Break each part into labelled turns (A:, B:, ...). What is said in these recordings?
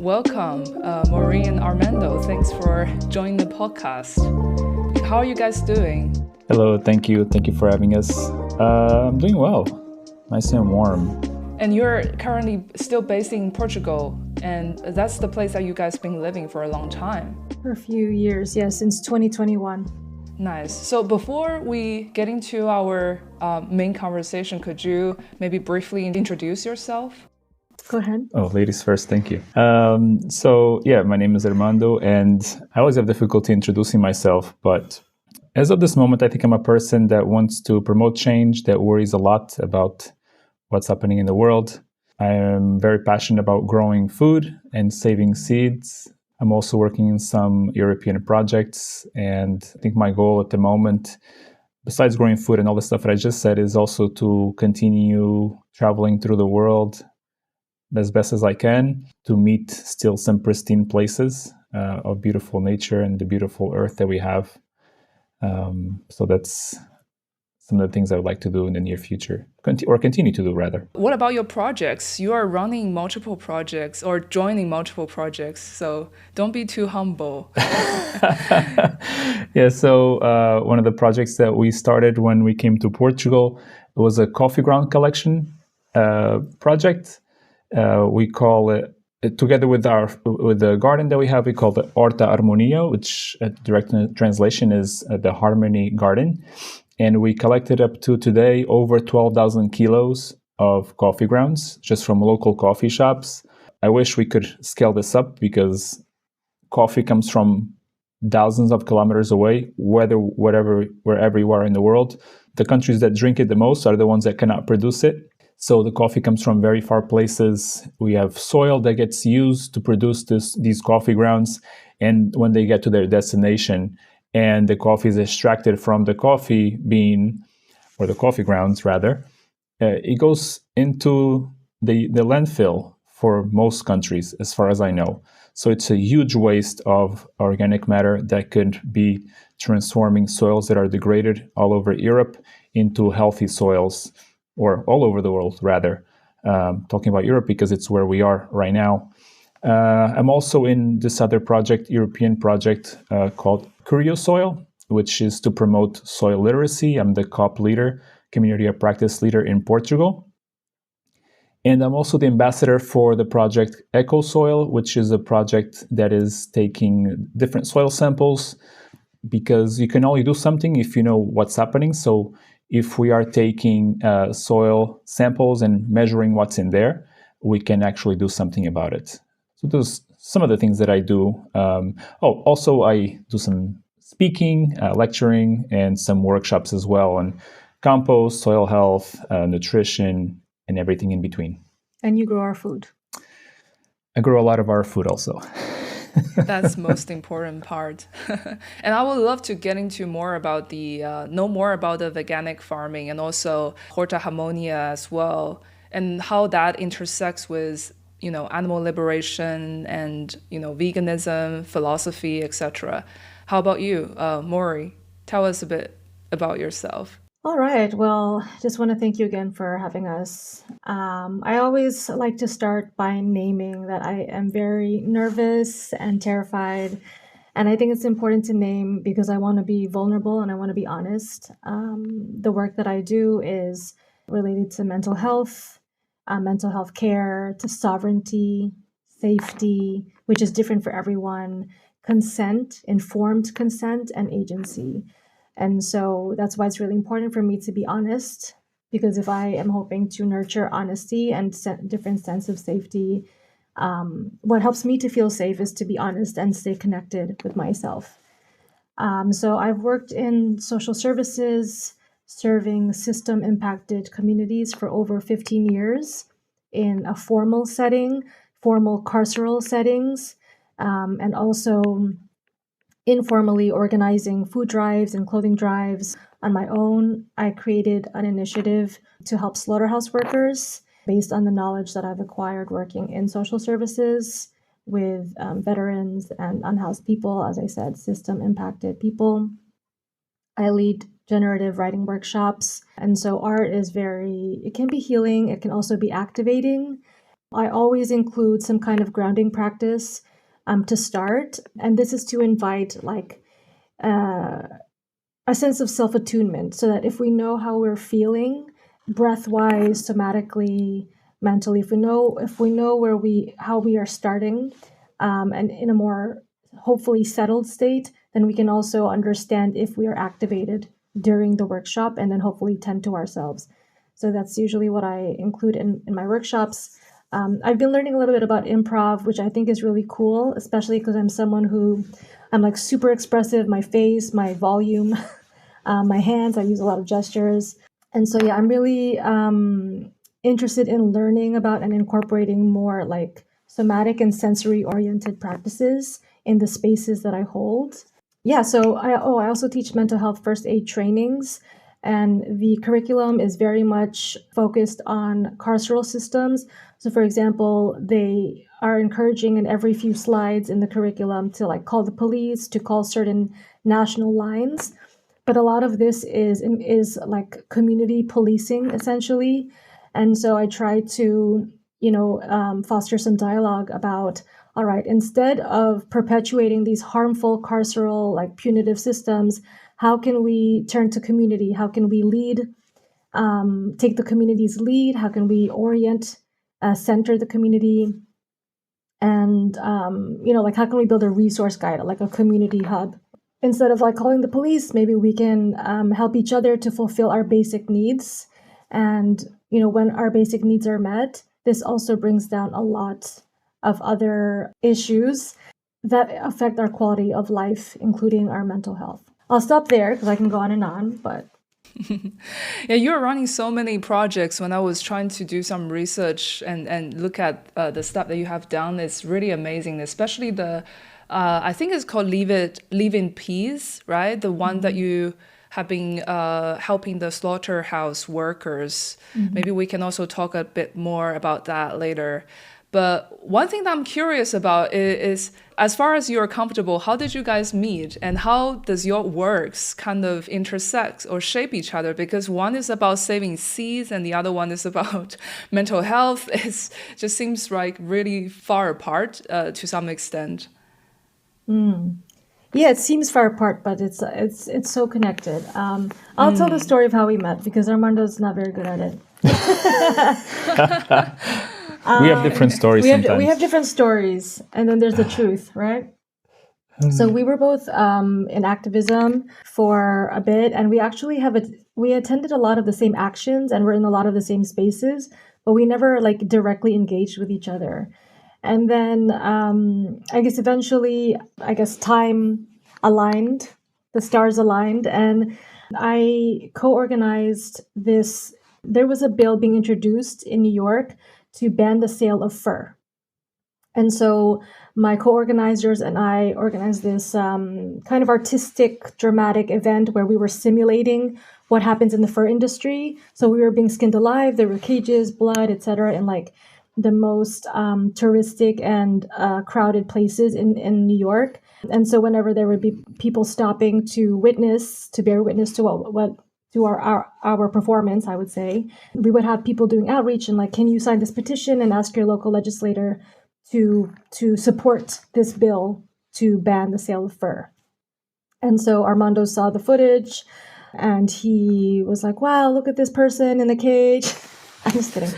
A: welcome Maureen and Armando. Thanks for joining the podcast. How are you guys doing?
B: Hello, thank you. Thank you for having us. I'm doing well. Nice and warm.
A: And you're currently still based in Portugal, and that's the place that you guys been living for a long time.
C: For a few years, yes, since 2021.
A: Nice. So before we get into our main conversation, could you maybe briefly introduce yourself?
C: Go ahead.
B: Oh, ladies first, thank you. My name is Armando, and I always have difficulty introducing myself, but as of this moment, I think I'm a person that wants to promote change, that worries a lot about what's happening in the world. I am very passionate about growing food and saving seeds. I'm also working in some European projects, and I think my goal at the moment, besides growing food and all the stuff that I just said, is also to continue traveling through the world as best as I can to meet still some pristine places of beautiful nature and the beautiful earth that we have. So that's some of the things I would like to do in the near future, or continue to do, rather.
A: What about your projects? You are running multiple projects or joining multiple projects, so don't be too humble.
B: So one of the projects that we started when we came to Portugal was a coffee ground collection project. We call it, together with the garden that we have, we call it Horta Harmonia, which direct translation is the Harmony Garden. And we collected up to today over 12,000 kilos of coffee grounds just from local coffee shops. I wish we could scale this up because coffee comes from thousands of kilometers away, wherever you are in the world. The countries that drink it the most are the ones that cannot produce it. So the coffee comes from very far places. We have soil that gets used to produce these coffee grounds. And when they get to their destination and the coffee is extracted from the coffee bean, or the coffee grounds rather, it goes into the landfill for most countries, as far as I know. So it's a huge waste of organic matter that could be transforming soils that are degraded all over Europe into healthy soils, or all over the world, rather. Talking about Europe because it's where we are right now. I'm also in this other project, European project called Curio Soil, which is to promote soil literacy. I'm the COP leader, community of practice leader in Portugal. And I'm also the ambassador for the project Eco Soil, which is a project that is taking different soil samples, because you can only do something if you know what's happening. So if we are taking soil samples and measuring what's in there, we can actually do something about it. So those some of the things that I do. Also I do some speaking, lecturing, and some workshops as well on compost, soil health, nutrition, and everything in between.
C: And you grow our food.
B: I grow a lot of our food also.
A: That's the most important part. And I would love to get into more about know more about the veganic farming and also Horta Harmonia as well, and how that intersects with, animal liberation and, veganism, philosophy, etc. How about you, Maureen? Tell us a bit about yourself.
C: All right. Well, just want to thank you again for having us. I always like to start by naming that I am very nervous and terrified. And I think it's important to name because I want to be vulnerable and I want to be honest. The work that I do is related to mental health care, to sovereignty, safety, which is different for everyone, consent, informed consent, and agency. And so that's why it's really important for me to be honest, because if I am hoping to nurture honesty and different sense of safety, what helps me to feel safe is to be honest and stay connected with myself. So I've worked in social services, serving system-impacted communities for over 15 years in a formal setting, formal carceral settings, and also informally organizing food drives and clothing drives. On my own, I created an initiative to help slaughterhouse workers based on the knowledge that I've acquired working in social services with veterans and unhoused people, as I said, system-impacted people. I lead generative writing workshops. And so art is it can be healing. It can also be activating. I always include some kind of grounding practice to start. And this is to invite like a sense of self-attunement, so that if we know how we're feeling, breath-wise, somatically, mentally, if we know how we are starting, and in a more hopefully settled state, then we can also understand if we are activated during the workshop, and then hopefully tend to ourselves. So that's usually what I include in my workshops. I've been learning a little bit about improv, which I think is really cool, especially because I'm like super expressive, my face, my volume, my hands, I use a lot of gestures. And so, yeah, I'm really interested in learning about and incorporating more like somatic and sensory oriented practices in the spaces that I hold. Yeah, so I also teach mental health first aid trainings, and the curriculum is very much focused on carceral systems. So for example, they are encouraging in every few slides in the curriculum to like call the police, to call certain national lines. But a lot of this is like community policing essentially. And so I try to, foster some dialogue about, all right, instead of perpetuating these harmful carceral, like punitive systems, how can we turn to community? How can we lead, take the community's lead? How can we orient, center the community? And, like how can we build a resource guide, like a community hub? Instead of like calling the police, maybe we can help each other to fulfill our basic needs. And, when our basic needs are met, this also brings down a lot of other issues that affect our quality of life, including our mental health. I'll stop there because I can go on, but...
A: Yeah, you're running so many projects. When I was trying to do some research and look at the stuff that you have done, it's really amazing, especially I think it's called Live in Peace, right? The one that you have been helping the slaughterhouse workers. Mm-hmm. Maybe we can also talk a bit more about that later. But one thing that I'm curious about is, as far as you're comfortable, how did you guys meet? And how does your works kind of intersect or shape each other? Because one is about saving seas and the other one is about mental health. It just seems like really far apart to some extent.
C: Yeah, it seems far apart, but it's so connected. I'll tell the story of how we met because Armando's not very good at it.
B: We have different stories sometimes.
C: We have different stories, and then there's the truth, right? So we were both in activism for a bit, and we actually we attended a lot of the same actions, and we're in a lot of the same spaces, but we never like directly engaged with each other. And then I guess eventually, time aligned, the stars aligned, and I co-organized this. There was a bill being introduced in New York to ban the sale of fur. And so my co-organizers and I organized this kind of artistic, dramatic event where we were simulating what happens in the fur industry. So we were being skinned alive, there were cages, blood, etc., and like the most touristic and crowded places in New York. And so whenever there would be people stopping to bear witness to what to our performance, I would say, we would have people doing outreach and like, can you sign this petition and ask your local legislator to support this bill to ban the sale of fur? And so Armando saw the footage and he was like, wow, look at this person in the cage. I'm just kidding.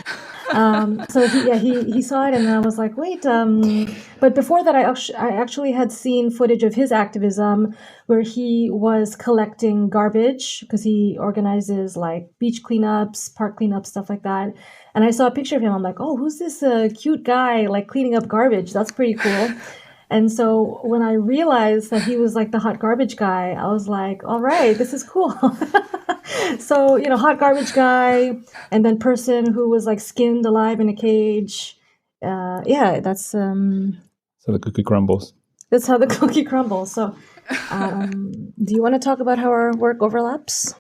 C: So he saw it, and then I was like, wait, but before that, I actually had seen footage of his activism where he was collecting garbage because he organizes like beach cleanups, park cleanups, stuff like that. And I saw a picture of him. I'm like, oh, who's this cute guy like cleaning up garbage? That's pretty cool. And so when I realized that he was like the hot garbage guy, I was like, all right, this is cool. So, hot garbage guy, and then person who was like skinned alive in a cage. That's... So
B: the cookie crumbles.
C: That's how the cookie crumbles. So do you want to talk about how our work overlaps?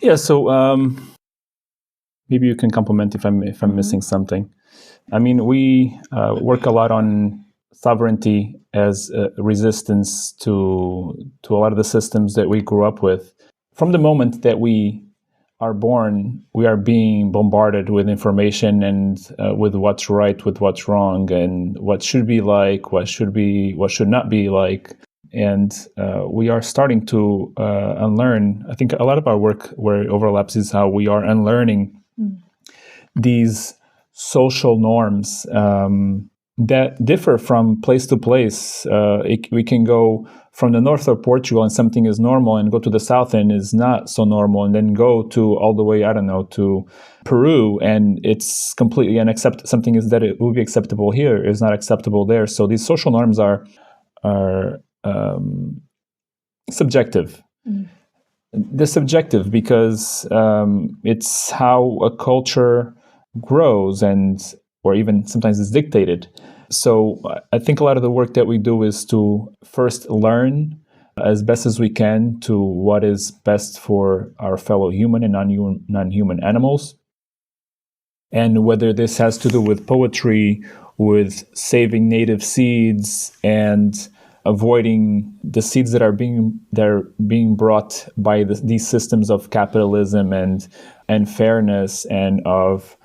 B: Yeah, so maybe you can compliment if I'm missing something. I mean, we work a lot on sovereignty as a resistance to a lot of the systems that we grew up with. From the moment that we are born, we are being bombarded with information and with what's right, with what's wrong, and what should be like, what should not be like. And we are starting to unlearn. I think a lot of our work where it overlaps is how we are unlearning these social norms that differ from place to place. We can go from the north of Portugal and something is normal, and go to the south and is not so normal, and then go to all the way, I don't know, to Peru, and it's completely unacceptable. Something is that it will be acceptable here is not acceptable there. So these social norms are subjective. They're subjective because it's how a culture grows, or even sometimes is dictated. So I think a lot of the work that we do is to first learn as best as we can to what is best for our fellow human and non-human animals. And whether this has to do with poetry, with saving native seeds, and avoiding the seeds that are being brought by these systems of capitalism and fairness, and of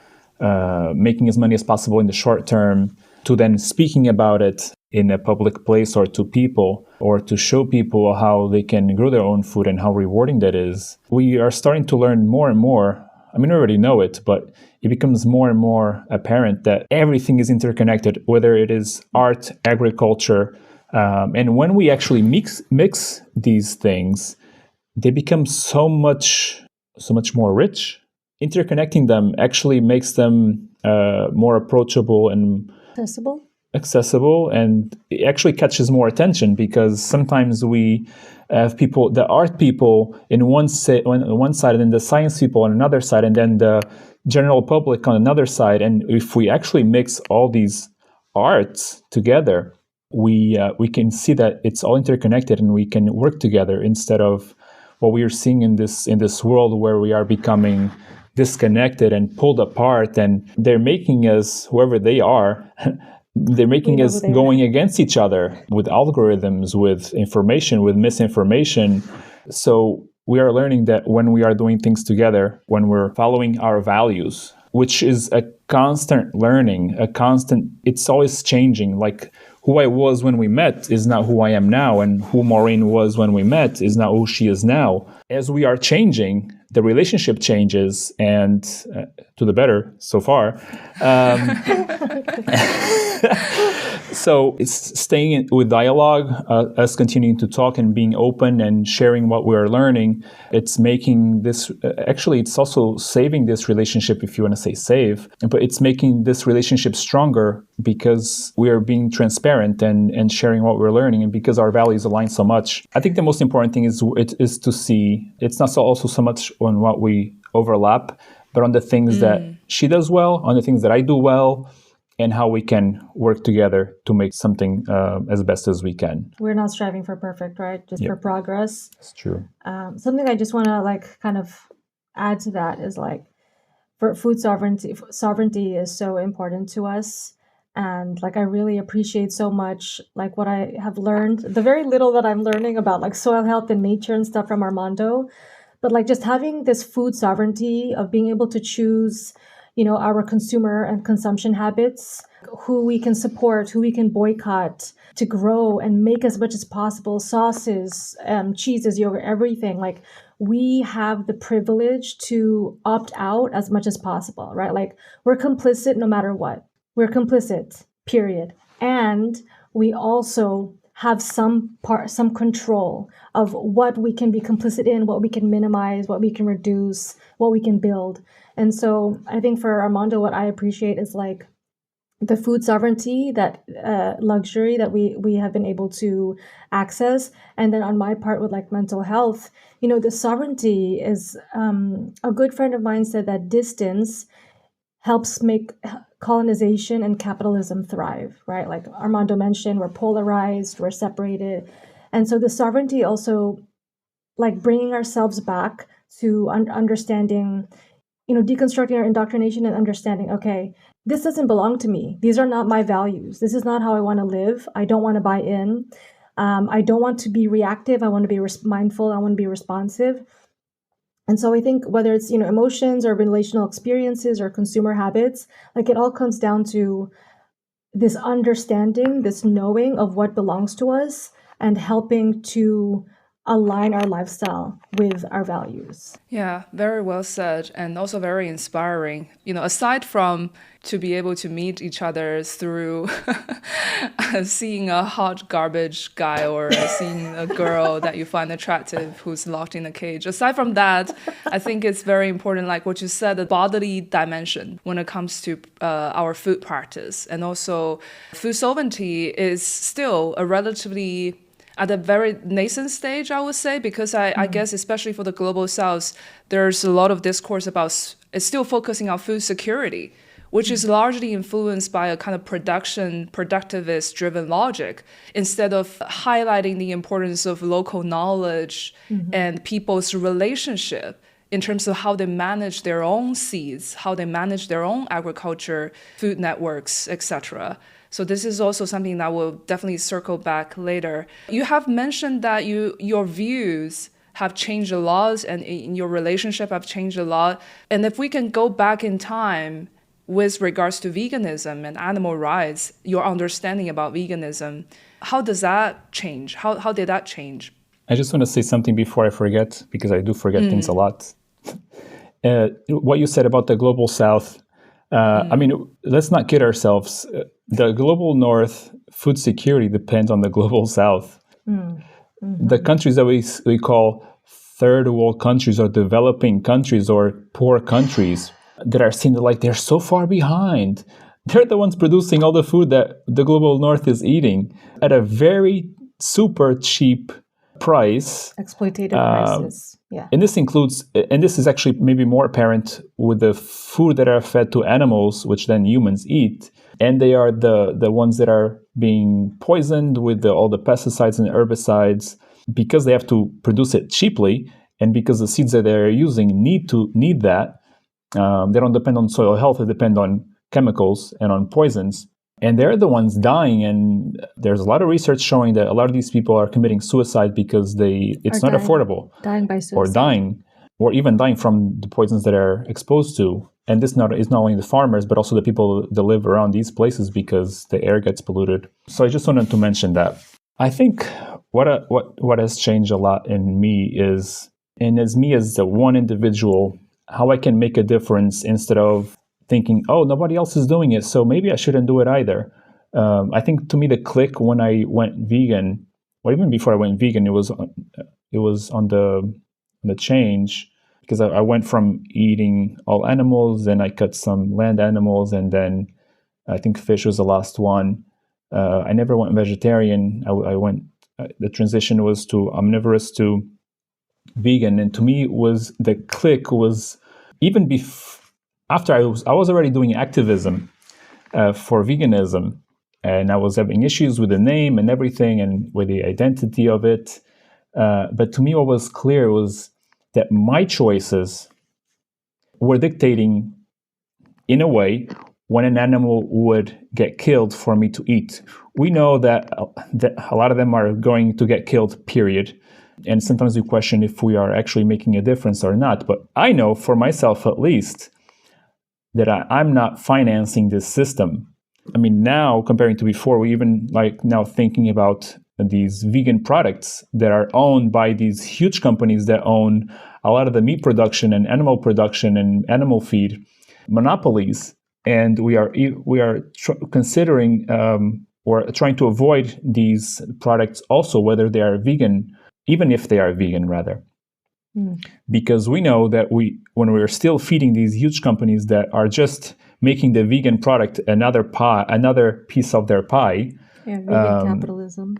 B: making as money as possible in the short term, to then speaking about it in a public place or to people, or to show people how they can grow their own food and how rewarding that is. We are starting to learn more and more. I mean, we already know it, but it becomes more and more apparent that everything is interconnected, whether it is art, agriculture, and when we actually mix these things, they become so much more rich. Interconnecting them actually makes them more approachable and accessible, and it actually catches more attention, because sometimes we have the art people on one side, and then the science people on another side, and then the general public on another side. And if we actually mix all these arts together, we can see that it's all interconnected, and we can work together, instead of what we are seeing in this world where we are becoming disconnected and pulled apart, and they're making us, whoever they are, they're making us going against each other with algorithms, with information, with misinformation. So we are learning that when we are doing things together, when we're following our values, which is a constant learning, it's always changing. Like, who I was when we met is not who I am now, and who Maureen was when we met is not who she is now. As we are changing, the relationship changes, and to the better so far. So it's staying with dialogue, us continuing to talk and being open and sharing what we are learning. It's making this, actually, it's also saving this relationship, if you want to say save, but it's making this relationship stronger because we are being transparent and sharing what we're learning, and because our values align so much. I think the most important thing is to see, it's not also so much on what we overlap, but on the things that she does well, on the things that I do well, and how we can work together to make something as best as we can.
C: We're not striving for perfect, right? Just for progress.
B: It's true.
C: Something I just want to kind of add to that is for food sovereignty is so important to us. And I really appreciate so much what I have learned, the very little that I'm learning about soil health and nature and stuff from Armando, but just having this food sovereignty of being able to choose our consumer and consumption habits, who we can support, who we can boycott, to grow and make as much as possible, sauces, cheeses, yogurt, everything. We have the privilege to opt out as much as possible, right? We're complicit no matter what. We're complicit, period. And we also have some control of what we can be complicit in, what we can minimize, what we can reduce, what we can build. And so I think for Armando, what I appreciate is the food sovereignty, that luxury that we have been able to access. And then on my part with mental health, the sovereignty is, a good friend of mine said that distance helps make colonization and capitalism thrive, right? Like Armando mentioned, we're polarized, we're separated. And so the sovereignty also bringing ourselves back to understanding, deconstructing our indoctrination and understanding, okay, this doesn't belong to me. These are not my values. This is not how I want to live. I don't want to buy in. I don't want to be reactive. I want to be mindful. I want to be responsive. And so I think whether it's, emotions or relational experiences or consumer habits, like it all comes down to this understanding, this knowing of what belongs to us and helping to align our lifestyle with our values.
A: Yeah, very well said, and also very inspiring. Aside from to be able to meet each other through seeing a hot garbage guy or seeing a girl that you find attractive who's locked in a cage. Aside from that, I think it's very important, like what you said, the bodily dimension when it comes to our food practice. And also food sovereignty is still a relatively at a very nascent stage, I would say, because I guess especially for the global south, there's a lot of discourse about it's still focusing on food security, which is largely influenced by a kind of productivist-driven logic, instead of highlighting the importance of local knowledge and people's relationship in terms of how they manage their own seeds, how they manage their own agriculture, food networks, etc. So this is also something that will definitely circle back later. You have mentioned that your views have changed a lot and in your relationship have changed a lot. And if we can go back in time with regards to veganism and animal rights, your understanding about veganism, how does that change? How did that change?
B: I just want to say something before I forget, because I do forget things a lot. What you said about the global south, I mean, let's not kid ourselves. The global north food security depends on the global south. The countries that we call third world countries or developing countries or poor countries that are seen like they're so far behind. They're the ones producing all the food that the global north is eating at a very super cheap price.
C: Exploitative prices. Yeah.
B: And this includes, and this is actually maybe more apparent with the food that are fed to animals, which then humans eat. And they are the ones that are being poisoned with all the pesticides and herbicides because they have to produce it cheaply. And because the seeds that they're using need that. They don't depend on soil health, they depend on chemicals and on poisons. And they're the ones dying. And there's a lot of research showing that a lot of these people are committing suicide because it's not affordable.
C: Dying by suicide.
B: Or dying, or even dying from the poisons that are exposed to. And this is not only the farmers, but also the people that live around these places because the air gets polluted. So I just wanted to mention that. I think what has changed a lot in me is, and as me as the one individual, how I can make a difference instead of thinking, oh, nobody else is doing it, so maybe I shouldn't do it either. I think to me the click when I went vegan, or even before I went vegan, it was on the change, because I went from eating all animals, then I cut some land animals, and then I think fish was the last one. I never went vegetarian. I went. The transition was to omnivorous to vegan, and to me the click was even after I was already doing activism for veganism, and I was having issues with the name and everything and with the identity of it. But to me, what was clear was that my choices were dictating, in a way, when an animal would get killed for me to eat. We know that a lot of them are going to get killed, period. And sometimes we question if we are actually making a difference or not. But I know, for myself at least, that I'm not financing this system. I mean, now, comparing to before, we even now thinking about these vegan products that are owned by these huge companies that own a lot of the meat production and animal production and animal feed monopolies. And we are considering or trying to avoid these products also, whether they are vegan, even if they are vegan, rather. Because we know that when we're still feeding these huge companies that are just making the vegan product another piece of their pie,
C: vegan capitalism,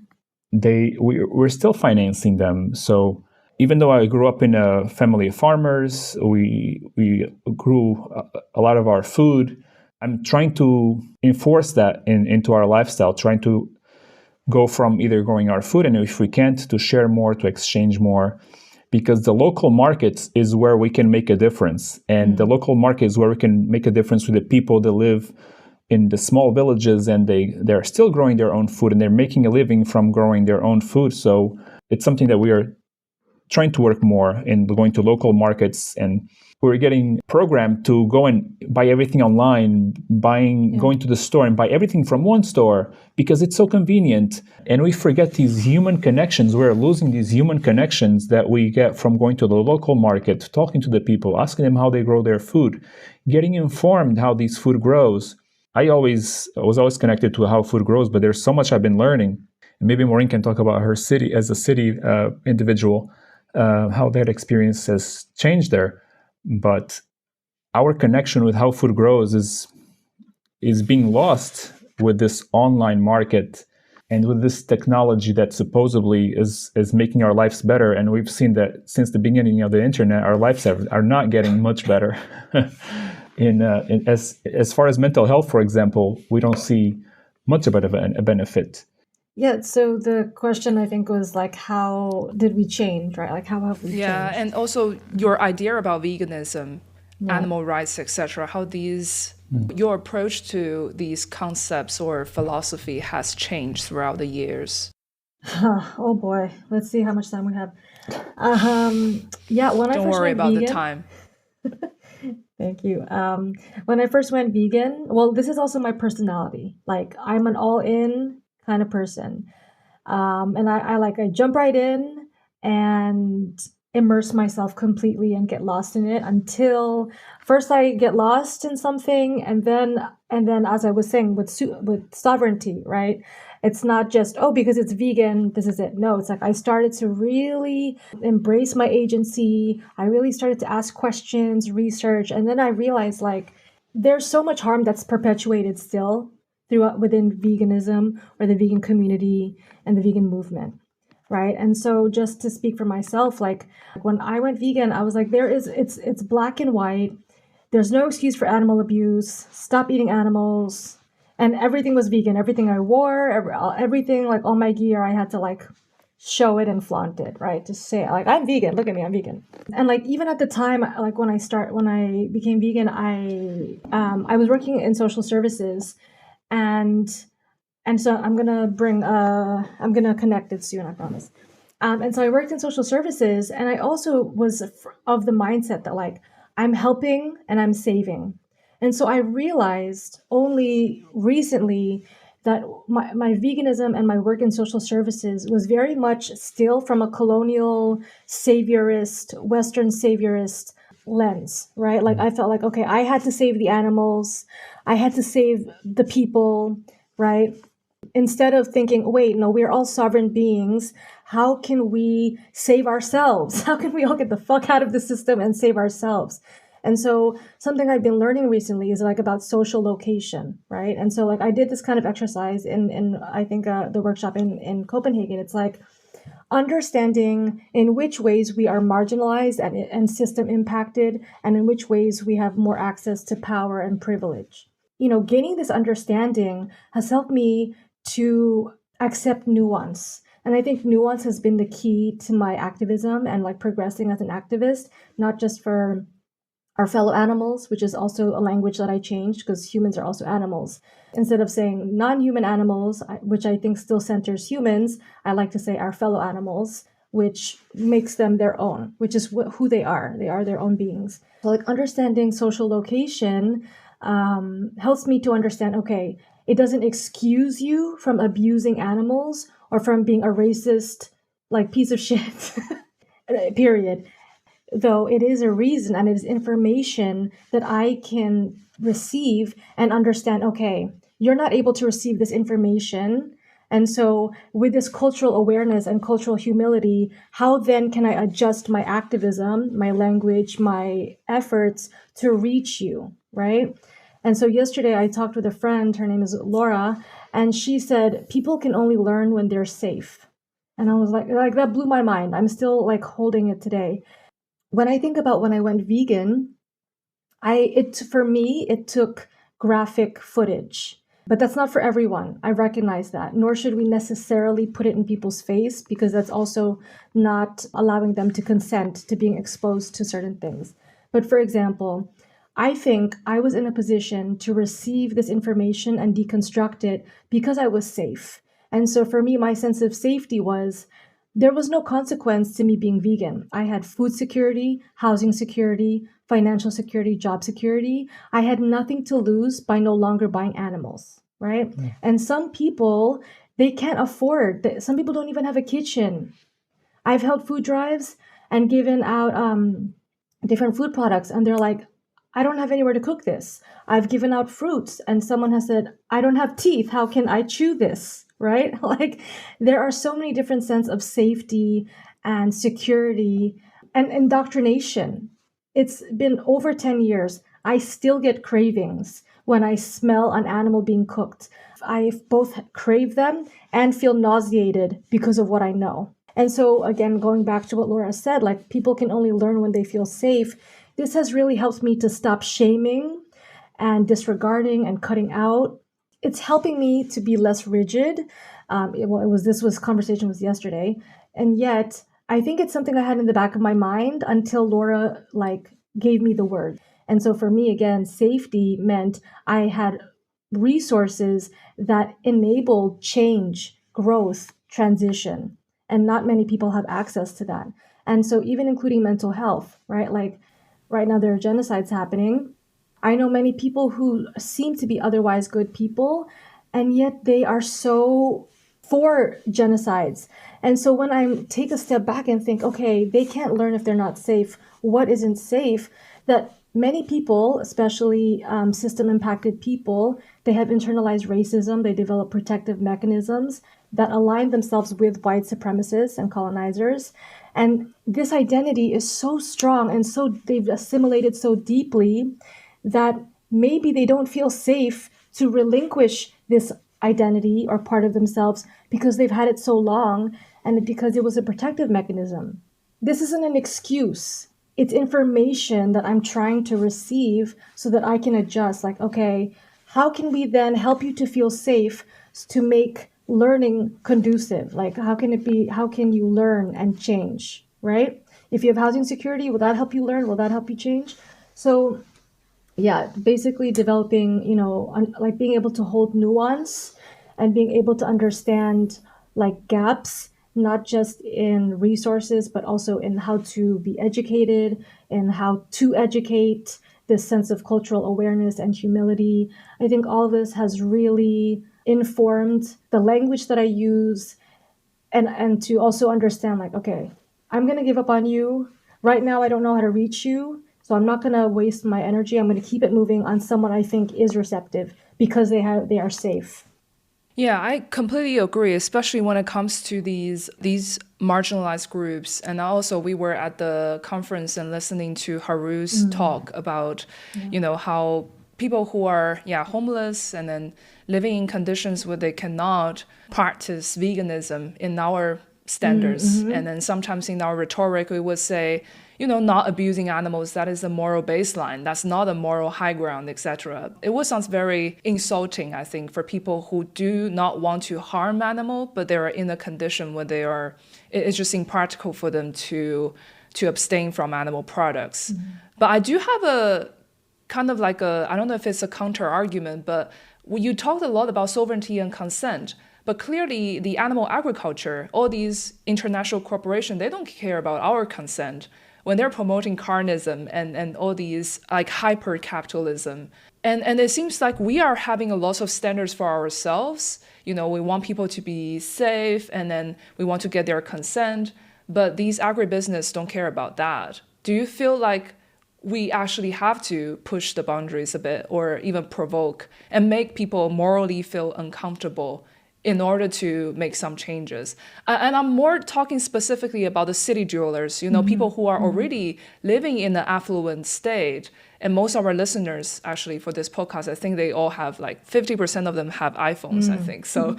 B: we're still financing them. So even though I grew up in a family of farmers, we grew a lot of our food. I'm trying to enforce that into our lifestyle, trying to go from either growing our food, and if we can't, to share more, to exchange more. Because the local markets is where we can make a difference. And the local market is where we can make a difference with the people that live in the small villages, and they're still growing their own food, and they're making a living from growing their own food. So it's something that we are trying to work more in going to local markets, and we're getting programmed to go and buy everything online, going to the store and buy everything from one store because it's so convenient. And we forget these human connections. We're losing these human connections that we get from going to the local market, talking to the people, asking them how they grow their food, getting informed how this food grows. I was always connected to how food grows, but there's so much I've been learning. And maybe Maureen can talk about her city as a city individual, how that experience has changed there. But our connection with how food grows is being lost with this online market and with this technology that supposedly is making our lives better. And we've seen that since the beginning of the internet, our lives are not getting much better. As far as mental health, for example, we don't see much of a benefit.
C: Yeah, so the question I think was like, how did we change, right? Like, how have we changed?
A: Yeah, and also your idea about veganism, animal rights, etc. How your approach to these concepts or philosophy has changed throughout the years.
C: Oh boy, let's see how much time we have.
A: Don't worry about the time.
C: Thank you. When I first went vegan, well, this is also my personality. Like, I'm an all-in kind of person. And I jump right in and immerse myself completely and get lost in it until first I get lost in something. And then as I was saying with sovereignty, right? It's not just, because it's vegan, this is it. No, it's like I started to really embrace my agency. I really started to ask questions, research. And then I realized like there's so much harm that's perpetuated still within veganism or the vegan community and the vegan movement, right? And so just to speak for myself, like when I went vegan, I was like, it's black and white. There's no excuse for animal abuse. Stop eating animals. And everything was vegan. Everything I wore, everything, like all my gear, I had to like show it and flaunt it, right? To say like, I'm vegan, look at me, I'm vegan. And like, even at the time, like when I became vegan, I was working in social services. And so I'm gonna connect it soon, I promise. And so I worked in social services, and I also was of the mindset that like I'm helping and I'm saving. And so I realized only recently that my veganism and my work in social services was very much still from a colonial saviorist, Western saviorist lens, right? Like I felt like, okay, I had to save the animals, I had to save the people, right? Instead of thinking, wait, no, we're all sovereign beings. How can we save ourselves? How can we all get the fuck out of the system and save ourselves? And so something I've been learning recently is like about social location, right? And so like I did this kind of exercise in I think the workshop in Copenhagen. It's like understanding in which ways we are marginalized and system impacted, and in which ways we have more access to power and privilege. Gaining this understanding has helped me to accept nuance. And I think nuance has been the key to my activism and like progressing as an activist, not just for our fellow animals, which is also a language that I changed because humans are also animals. Instead of saying non-human animals, which I think still centers humans, I like to say our fellow animals, which makes them their own, which is who they are. They are their own beings. So like understanding social location helps me to understand, okay, it doesn't excuse you from abusing animals or from being a racist, like piece of shit, period. Though it is a reason and it is information that I can receive and understand, okay, you're not able to receive this information. And so with this cultural awareness and cultural humility, how then can I adjust my activism, my language, my efforts to reach you, right? And so yesterday I talked with a friend, her name is Laura, and she said, people can only learn when they're safe. And I was like that blew my mind. I'm still like holding it today. When I think about when I went vegan, for me, it took graphic footage. But that's not for everyone. I recognize that. Nor should we necessarily put it in people's face, because that's also not allowing them to consent to being exposed to certain things. But for example, I think I was in a position to receive this information and deconstruct it because I was safe. And so for me, my sense of safety was, there was no consequence to me being vegan. I had food security, housing security, financial security, job security. I had nothing to lose by no longer buying animals, right? And some people, they can't afford, some people don't even have a kitchen. I've held food drives and given out different food products, and they're like, I don't have anywhere to cook this. I've given out fruits, and someone has said, I don't have teeth. How can I chew this? Right? Like, there are so many different sense of safety and security and indoctrination. It's been over 10 years. I still get cravings when I smell an animal being cooked. I both crave them and feel nauseated because of what I know. And so, again, going back to what Laura said, like, people can only learn when they feel safe. This has really helped me to stop shaming and disregarding and cutting out. It's helping me to be less rigid. This conversation was yesterday. And yet, I think it's something I had in the back of my mind until Laura, gave me the word. And so for me, again, safety meant I had resources that enabled change, growth, transition. And not many people have access to that. And so even including mental health, right? Like right now there are genocides happening. I know many people who seem to be otherwise good people, and yet they are so for genocides. And so when I take a step back and think, okay, they can't learn if they're not safe, what isn't safe, that many people, especially system-impacted people, they have internalized racism, they develop protective mechanisms that align themselves with white supremacists and colonizers. And this identity is so strong and so they've assimilated so deeply that maybe they don't feel safe to relinquish this identity or part of themselves because they've had it so long and because it was a protective mechanism. This isn't an excuse. It's information that I'm trying to receive so that I can adjust. Like, okay, how can we then help you to feel safe to make learning conducive? Like, how can you learn and change, right? If you have housing security, will that help you learn? Will that help you change? So yeah, basically developing, like being able to hold nuance and being able to understand like gaps, not just in resources, but also in how to be educated and how to educate, this sense of cultural awareness and humility. I think all of this has really informed the language that I use and to also understand like, okay, I'm going to give up on you. Right now, I don't know how to reach you. So I'm not going to waste my energy. I'm going to keep it moving on someone I think is receptive because they are safe.
A: Yeah, I completely agree, especially when it comes to these marginalized groups. And also we were at the conference and listening to Haru's talk about, how people who are homeless and then living in conditions where they cannot practice veganism in our standards. And then sometimes in our rhetoric, we would say, not abusing animals, that is a moral baseline. That's not a moral high ground, etc. It would sound very insulting, I think, for people who do not want to harm animal, but they are in a condition where it's just impractical for them to abstain from animal products. But I do have a kind of like I don't know if it's a counter argument, but you talked a lot about sovereignty and consent. But clearly, the animal agriculture, all these international corporations, they don't care about our consent when they're promoting carnism and all these like hyper capitalism. And it seems like we are having a lot of standards for ourselves. We want people to be safe and then we want to get their consent. But these agribusiness don't care about that. Do you feel like we actually have to push the boundaries a bit or even provoke and make people morally feel uncomfortable in order to make some changes? And I'm more talking specifically about the city dwellers, people who are already living in an affluent state. And most of our listeners, actually, for this podcast, I think they all have 50% of them have iPhones, I think. So,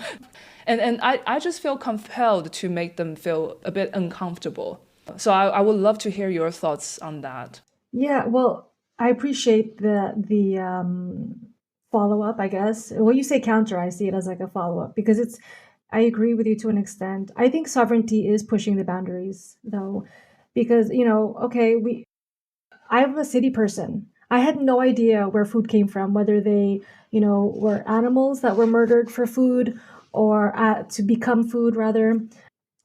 A: and I just feel compelled to make them feel a bit uncomfortable. So I would love to hear your thoughts on that.
C: Yeah, well, I appreciate the follow-up, I guess. When you say counter, I see it as like a follow-up because I agree with you to an extent. I think sovereignty is pushing the boundaries though, because, I'm a city person. I had no idea where food came from, whether they, were animals that were murdered for food or to become food rather.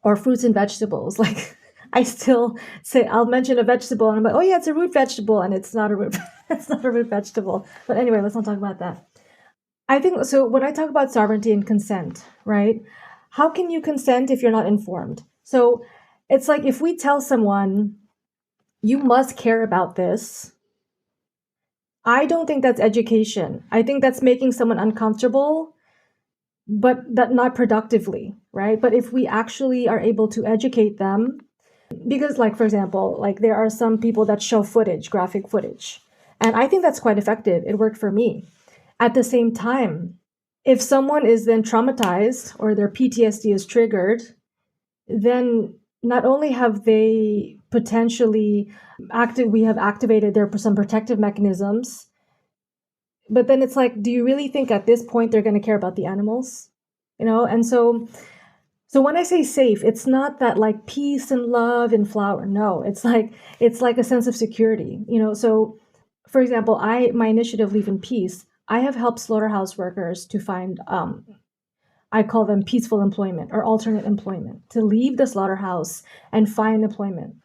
C: or fruits and vegetables. Like I still say, I'll mention a vegetable and I'm like, oh yeah, it's a root vegetable, and it's not a root, it's not a root vegetable. But anyway, let's not talk about that. I think, so when I talk about sovereignty and consent, right? How can you consent if you're not informed? So it's like if we tell someone, you must care about this, I don't think that's education. I think that's making someone uncomfortable, but that not productively, right? But if we actually are able to educate them, because like, for example, like there are some people that show footage, graphic footage, and I think that's quite effective. It worked for me. At the same time, if someone is then traumatized or their PTSD is triggered, then not only have they potentially we have activated some protective mechanisms, but then it's like, do you really think at this point they're going to care about the animals? And so when I say safe, it's not that like peace and love and flower. No, it's like a sense of security. So for example, my initiative Leave in Peace, I have helped slaughterhouse workers to find, I call them peaceful employment or alternate employment, to leave the slaughterhouse and find employment.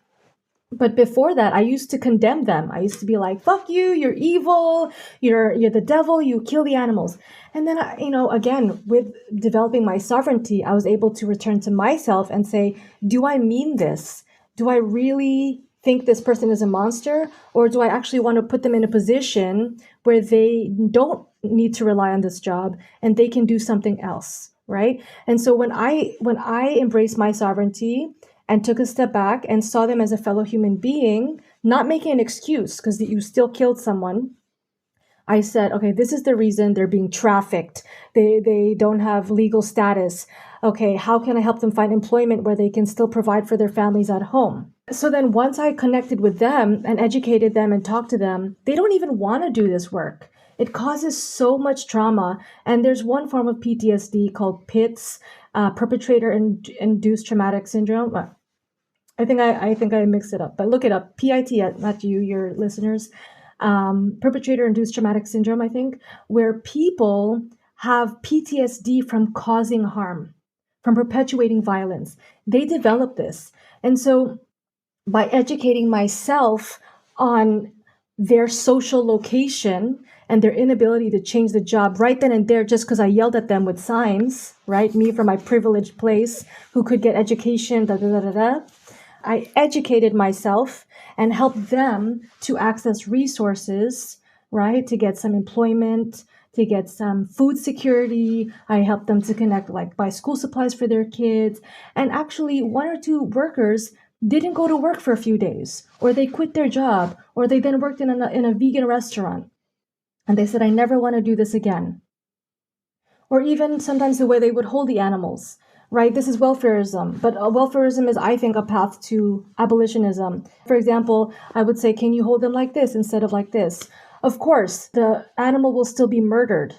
C: But before that, I used to condemn them. I used to be like, fuck you, you're evil, you're the devil, you kill the animals. And then, again, with developing my sovereignty, I was able to return to myself and say, do I mean this? Do I really think this person is a monster? Or do I actually want to put them in a position where they don't need to rely on this job and they can do something else, right? And so when I embraced my sovereignty and took a step back and saw them as a fellow human being, not making an excuse because you still killed someone, I said, okay, this is the reason they're being trafficked. They don't have legal status. Okay, how can I help them find employment where they can still provide for their families at home? So then once I connected with them and educated them and talked to them, they don't even want to do this work. It causes so much trauma. And there's one form of PTSD called PITS, perpetrator-induced traumatic syndrome. I think I mixed it up, but look it up. PIT, not you, your listeners. Perpetrator-induced traumatic syndrome, I think, where people have PTSD from causing harm, from perpetuating violence. They develop this. And so by educating myself on their social location and their inability to change the job right then and there, just because I yelled at them with signs, right? Me from my privileged place who could get education, I educated myself and helped them to access resources, right? To get some employment, to get some food security. I helped them to connect, like buy school supplies for their kids. And actually 1 or 2 workers didn't go to work for a few days, or they quit their job, or they then worked in a vegan restaurant. And they said, I never want to do this again. Or even sometimes the way they would hold the animals, right? This is welfarism, but welfarism is, I think, a path to abolitionism. For example, I would say, can you hold them like this instead of like this? Of course, the animal will still be murdered.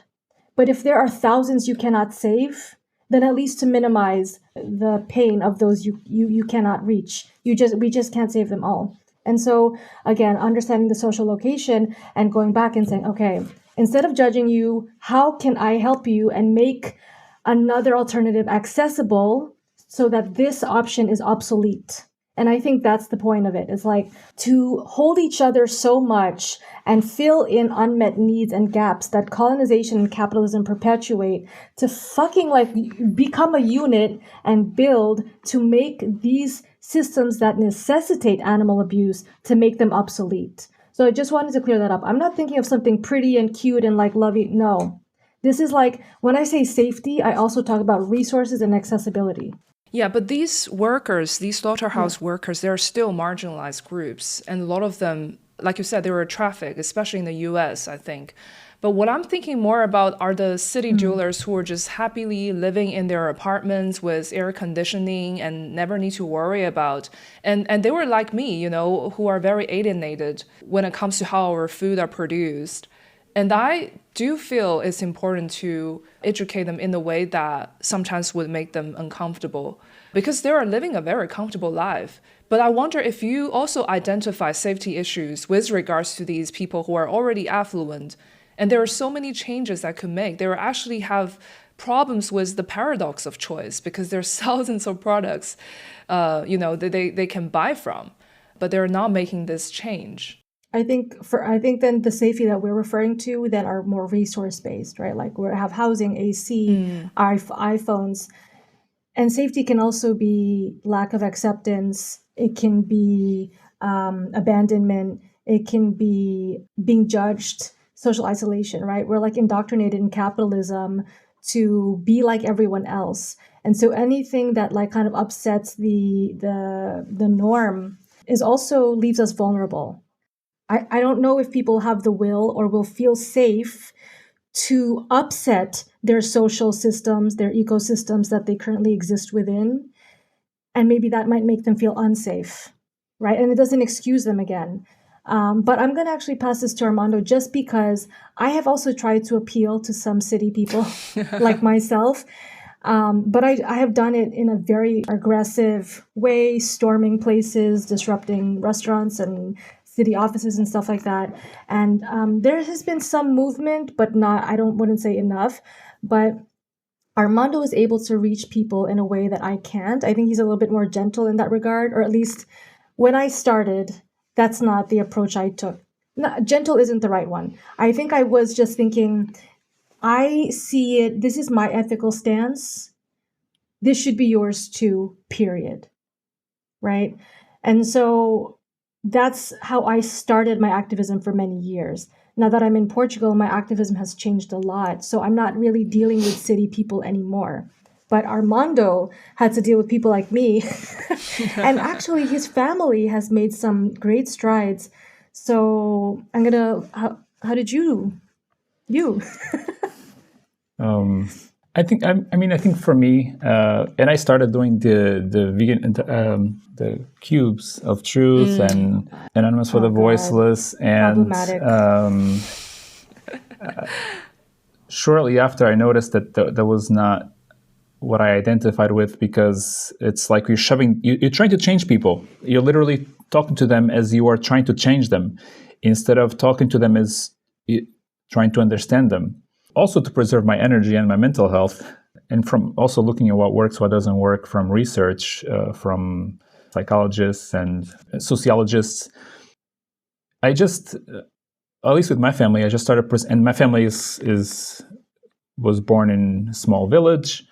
C: But if there are thousands you cannot save, then at least to minimize the pain of those you cannot reach. We just can't save them all. And so, again, understanding the social location and going back and saying, okay, instead of judging you, how can I help you and make another alternative accessible so that this option is obsolete? And I think that's the point of it. It's like to hold each other so much and fill in unmet needs and gaps that colonization and capitalism perpetuate, to fucking like become a unit and build to make these systems that necessitate animal abuse, to make them obsolete. So I just wanted to clear that up. I'm not thinking of something pretty and cute and like lovey. No, this is like, when I say safety, I also talk about resources and accessibility.
A: Yeah, but these workers, these slaughterhouse workers, they're still marginalized groups. And a lot of them, like you said, they were trafficked, especially in the US, I think. But what I'm thinking more about are the city dwellers who are just happily living in their apartments with air conditioning and never need to worry about. And they were like me, you know, who are very alienated when it comes to how our food are produced. And I do feel it's important to educate them in a way that sometimes would make them uncomfortable, because they are living a very comfortable life. But I wonder if you also identify safety issues with regards to these people who are already affluent, and there are so many changes that could make. They will actually have problems with the paradox of choice, because there's thousands of products, they can buy from, but they're not making this change.
C: I think then the safety that we're referring to that are more resource based, right? Like we have housing, AC, iPhones, and safety can also be lack of acceptance. It can be abandonment. It can be being judged, social isolation, right? We're like indoctrinated in capitalism to be like everyone else, and so anything that like kind of upsets the norm is also leaves us vulnerable. I don't know if people have the will or will feel safe to upset their social systems, their ecosystems that they currently exist within. And maybe that might make them feel unsafe, right? And it doesn't excuse them again. But I'm going to actually pass this to Armando just because I have also tried to appeal to some city people like myself. But I have done it in a very aggressive way, storming places, disrupting restaurants and city offices and stuff like that. And there has been some movement, but wouldn't say enough. But Armando is able to reach people in a way that I can't. I think he's a little bit more gentle in that regard, or at least when I started, that's not the approach I took. Gentle isn't the right one. I think I was just thinking, I see it, this is my ethical stance. This should be yours too, period. Right? And so that's how I started my activism for many years. Now that I'm in Portugal, my activism has changed a lot. So I'm not really dealing with city people anymore. But Armando had to deal with people like me. And actually, his family has made some great strides. So I'm going to, how did you?
B: I think for me, and I started doing the vegan, the cubes of truth and Anonymous for the Voiceless, and shortly after I noticed that was not what I identified with, because it's like you're trying to change people. You're literally talking to them as you are trying to change them, instead of talking to them as trying to understand them. Also to preserve my energy and my mental health, and from also looking at what works, what doesn't work, from research, from psychologists and sociologists. I just, at least with my family, I just started, and my family was born in a small village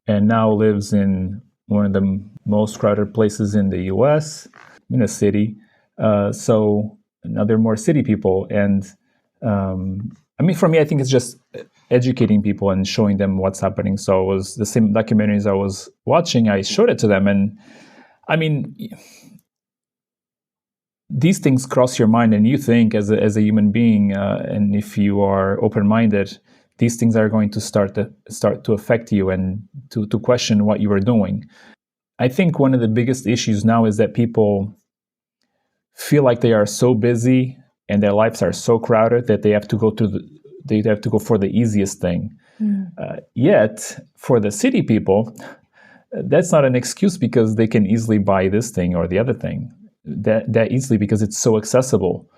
B: and now lives in one of the most crowded places in the US, in a city. So now they're more city people. And for me, I think it's just educating people and showing them what's happening. So it was the same documentaries I was watching, I showed it to them. And these things cross your mind, and you think as a human being, and if you are open-minded, these things are going to start to affect you and to question what you are doing. I think one of the biggest issues now is that people feel like they are so busy and their lives are so crowded that they have to go for the easiest thing. Yet, for the city people, that's not an excuse, because they can easily buy this thing or the other thing that easily, because it's so accessible.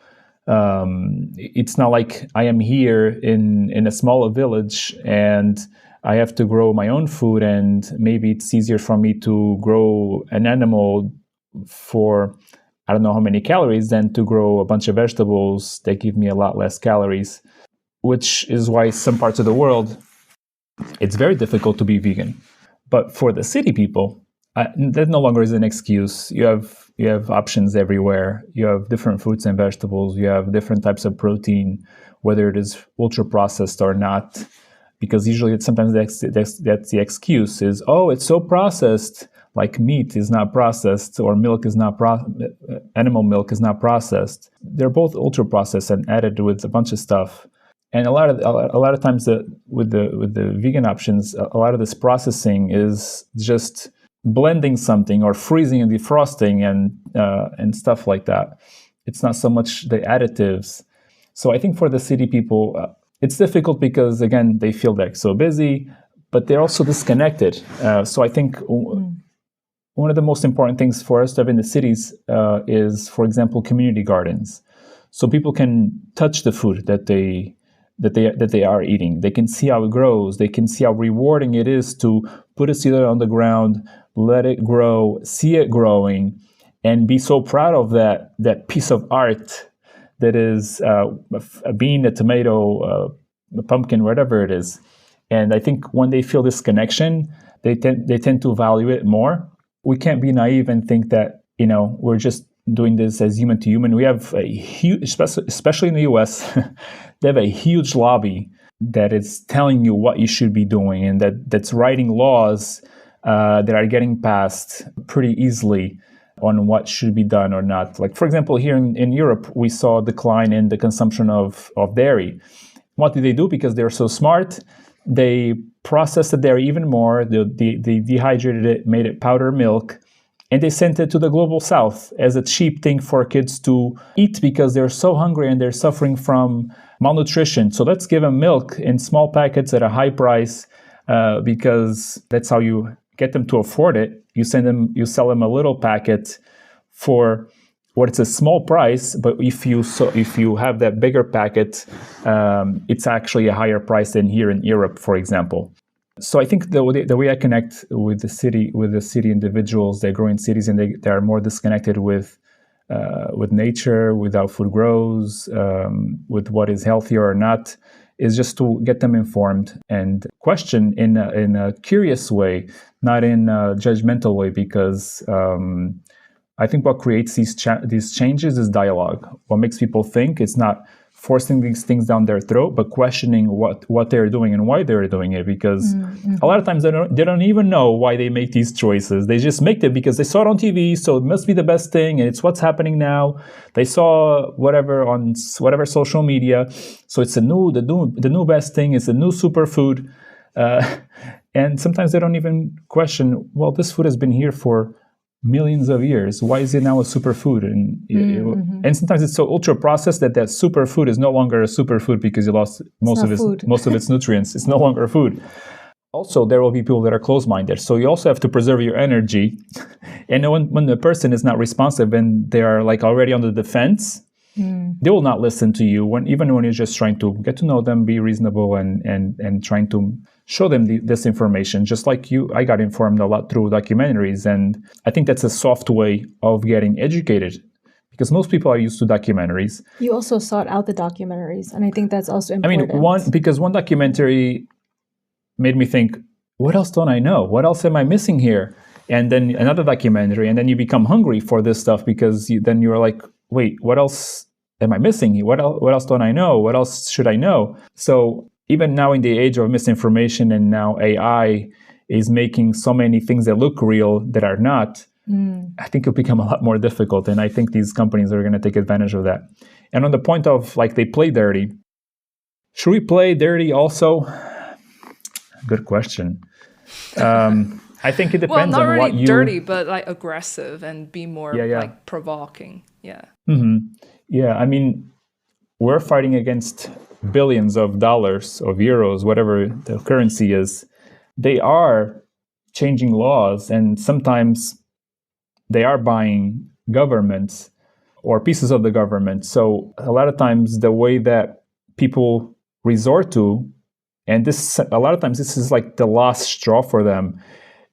B: It's not like I am here in a smaller village and I have to grow my own food, and maybe it's easier for me to grow an animal for I don't know how many calories than to grow a bunch of vegetables that give me a lot less calories, which is why some parts of the world, it's very difficult to be vegan. But for the city people, that no longer is an excuse. You have options everywhere. You have different fruits and vegetables. You have different types of protein, whether it is ultra processed or not. Because usually sometimes that's the excuse is, oh, it's so processed. Like meat is not processed, or milk is not animal milk is not processed. They're both ultra processed and added with a bunch of stuff. And a lot of times with the vegan options, a lot of this processing is just blending something or freezing and defrosting and stuff like that. It's not so much the additives. So I think for the city people, it's difficult because, again, they feel they're so busy, but they're also disconnected. So I think one of the most important things for us to have in the cities is, for example, community gardens. So people can touch the food that they that they are eating. They can see how it grows. They can see how rewarding it is to put a seed on the ground, let it grow, see it growing, and be so proud of that piece of art that is a bean, a tomato, a pumpkin, whatever it is. And I think when they feel this connection, they tend to value it more. We can't be naive and think that, we're just doing this as human to human. We have a huge, especially in the US, they have a huge lobby that is telling you what you should be doing, and that's writing laws that are getting passed pretty easily on what should be done or not. Like, for example, here in Europe, we saw a decline in the consumption of dairy. What did they do? Because they're so smart, they processed the dairy even more. They dehydrated it, made it powder milk, and they sent it to the global south as a cheap thing for kids to eat because they're so hungry and they're suffering from malnutrition. So let's give them milk in small packets at a high price because that's how you get them to afford it. You sell them a little packet for what it's a small price, but if you have that bigger packet, it's actually a higher price than here in Europe, for example. So I think the way I connect with the city individuals, they grow in cities and they are more disconnected with nature, with how food grows, with what is healthier or not, is just to get them informed and question in a curious way, not in a judgmental way, because I think what creates these changes is dialogue. What makes people think, it's not forcing these things down their throat, but questioning what they're doing and why they're doing it. Because a lot of times they don't even know why they make these choices. They just make it because they saw it on TV, so it must be the best thing, and it's what's happening now. They saw whatever on whatever social media, so it's the new best thing. It's a new superfood, and sometimes they don't even question. Well, this food has been here for millions of years. Why is it now a superfood? And sometimes it's so ultra processed that superfood is no longer a superfood because you lost most of its nutrients. It's no longer food. Also, there will be people that are closed-minded. So you also have to preserve your energy. And when the person is not responsive and they are like already on the defense, they will not listen to you even when you're just trying to get to know them, be reasonable, and trying to show them this information. Just like you, I got informed a lot through documentaries, and I think that's a soft way of getting educated, because most people are used to documentaries.
C: You also sought out the documentaries, and I think that's also important.
B: I mean, one documentary made me think, what else don't I know? What else am I missing here? And then another documentary, and then you become hungry for this stuff because then you're like, wait, what else am I missing? What else don't I know? What else should I know? So even now in the age of misinformation, and now AI is making so many things that look real that are not, I think it'll become a lot more difficult. And I think these companies are going to take advantage of that. And on the point of like they play dirty, should we play dirty also? Good question. I think it depends
A: not
B: on
A: really
B: what you...
A: dirty, but like aggressive and be more like provoking. Yeah.
B: Mm-hmm. Yeah, I mean, we're fighting against billions of dollars, of euros, whatever the currency is. They are changing laws, and sometimes they are buying governments or pieces of the government. So a lot of times the way that people resort to, and a lot of times this is like the last straw for them,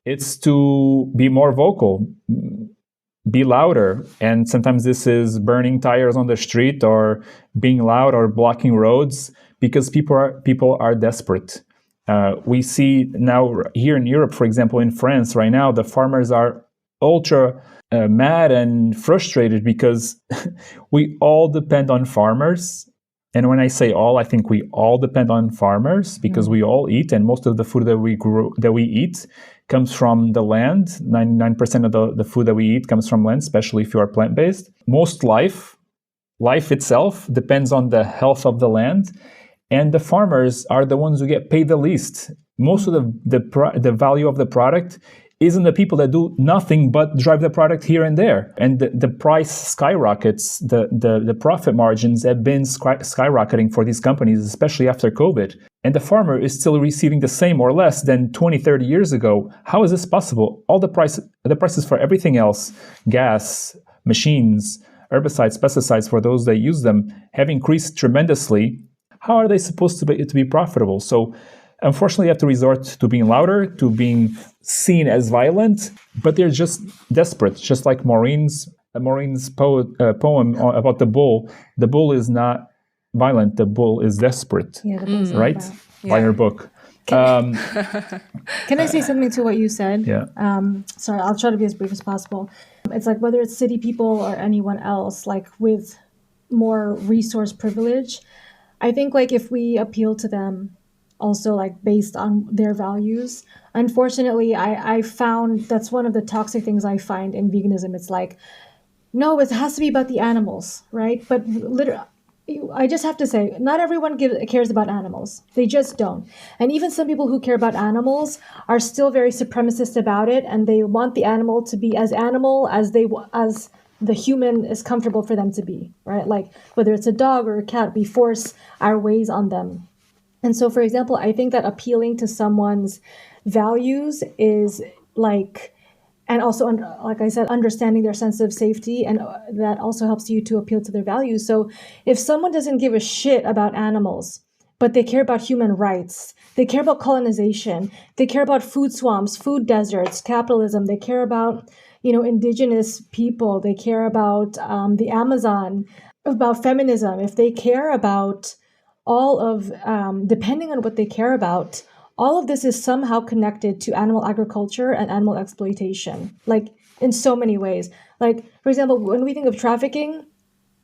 B: it's to be more vocal, be louder. And sometimes this is burning tires on the street or being loud or blocking roads because people are desperate. We see now here in Europe, for example, in France right now, the farmers are ultra mad and frustrated because we all depend on farmers. And when I say all, I think we all depend on farmers because we all eat, and most of the food that we eat comes from the land. 99% of the food that we eat comes from land, especially if you are plant-based. Most life itself depends on the health of the land, and the farmers are the ones who get paid the least. Most of the value of the product isn't the people that do nothing but drive the product here and there. And the price skyrockets, the profit margins have been skyrocketing for these companies, especially after COVID. And the farmer is still receiving the same or less than 20, 30 years ago. How is this possible? All the prices for everything else, gas, machines, herbicides, pesticides, for those that use them, have increased tremendously. how are they supposed to be profitable? So unfortunately, you have to resort to being louder, to being seen as violent, but they're just desperate, just like Maureen's poem about the bull. The bull is not violent, the bull is desperate, right? By her book.
C: Can I say something to what you said?
B: Yeah.
C: Sorry, I'll try to be as brief as possible. It's like whether it's city people or anyone else, like with more resource privilege, I think like if we appeal to them also like based on their values, unfortunately, I found that's one of the toxic things I find in veganism. It's like, no, it has to be about the animals, right? But literally, I just have to say, not everyone cares about animals. They just don't. And even some people who care about animals are still very supremacist about it, and they want the animal to be as animal as the human is comfortable for them to be, right? Like whether it's a dog or a cat, we force our ways on them. And so, for example, I think that appealing to someone's values is like, and also, like I said, understanding their sense of safety, and that also helps you to appeal to their values. So if someone doesn't give a shit about animals, but they care about human rights, they care about colonization, they care about food swamps, food deserts, capitalism, they care about, indigenous people, they care about the Amazon, about feminism, if they care about all of, depending on what they care about, all of this is somehow connected to animal agriculture and animal exploitation, like in so many ways. Like, for example, when we think of trafficking,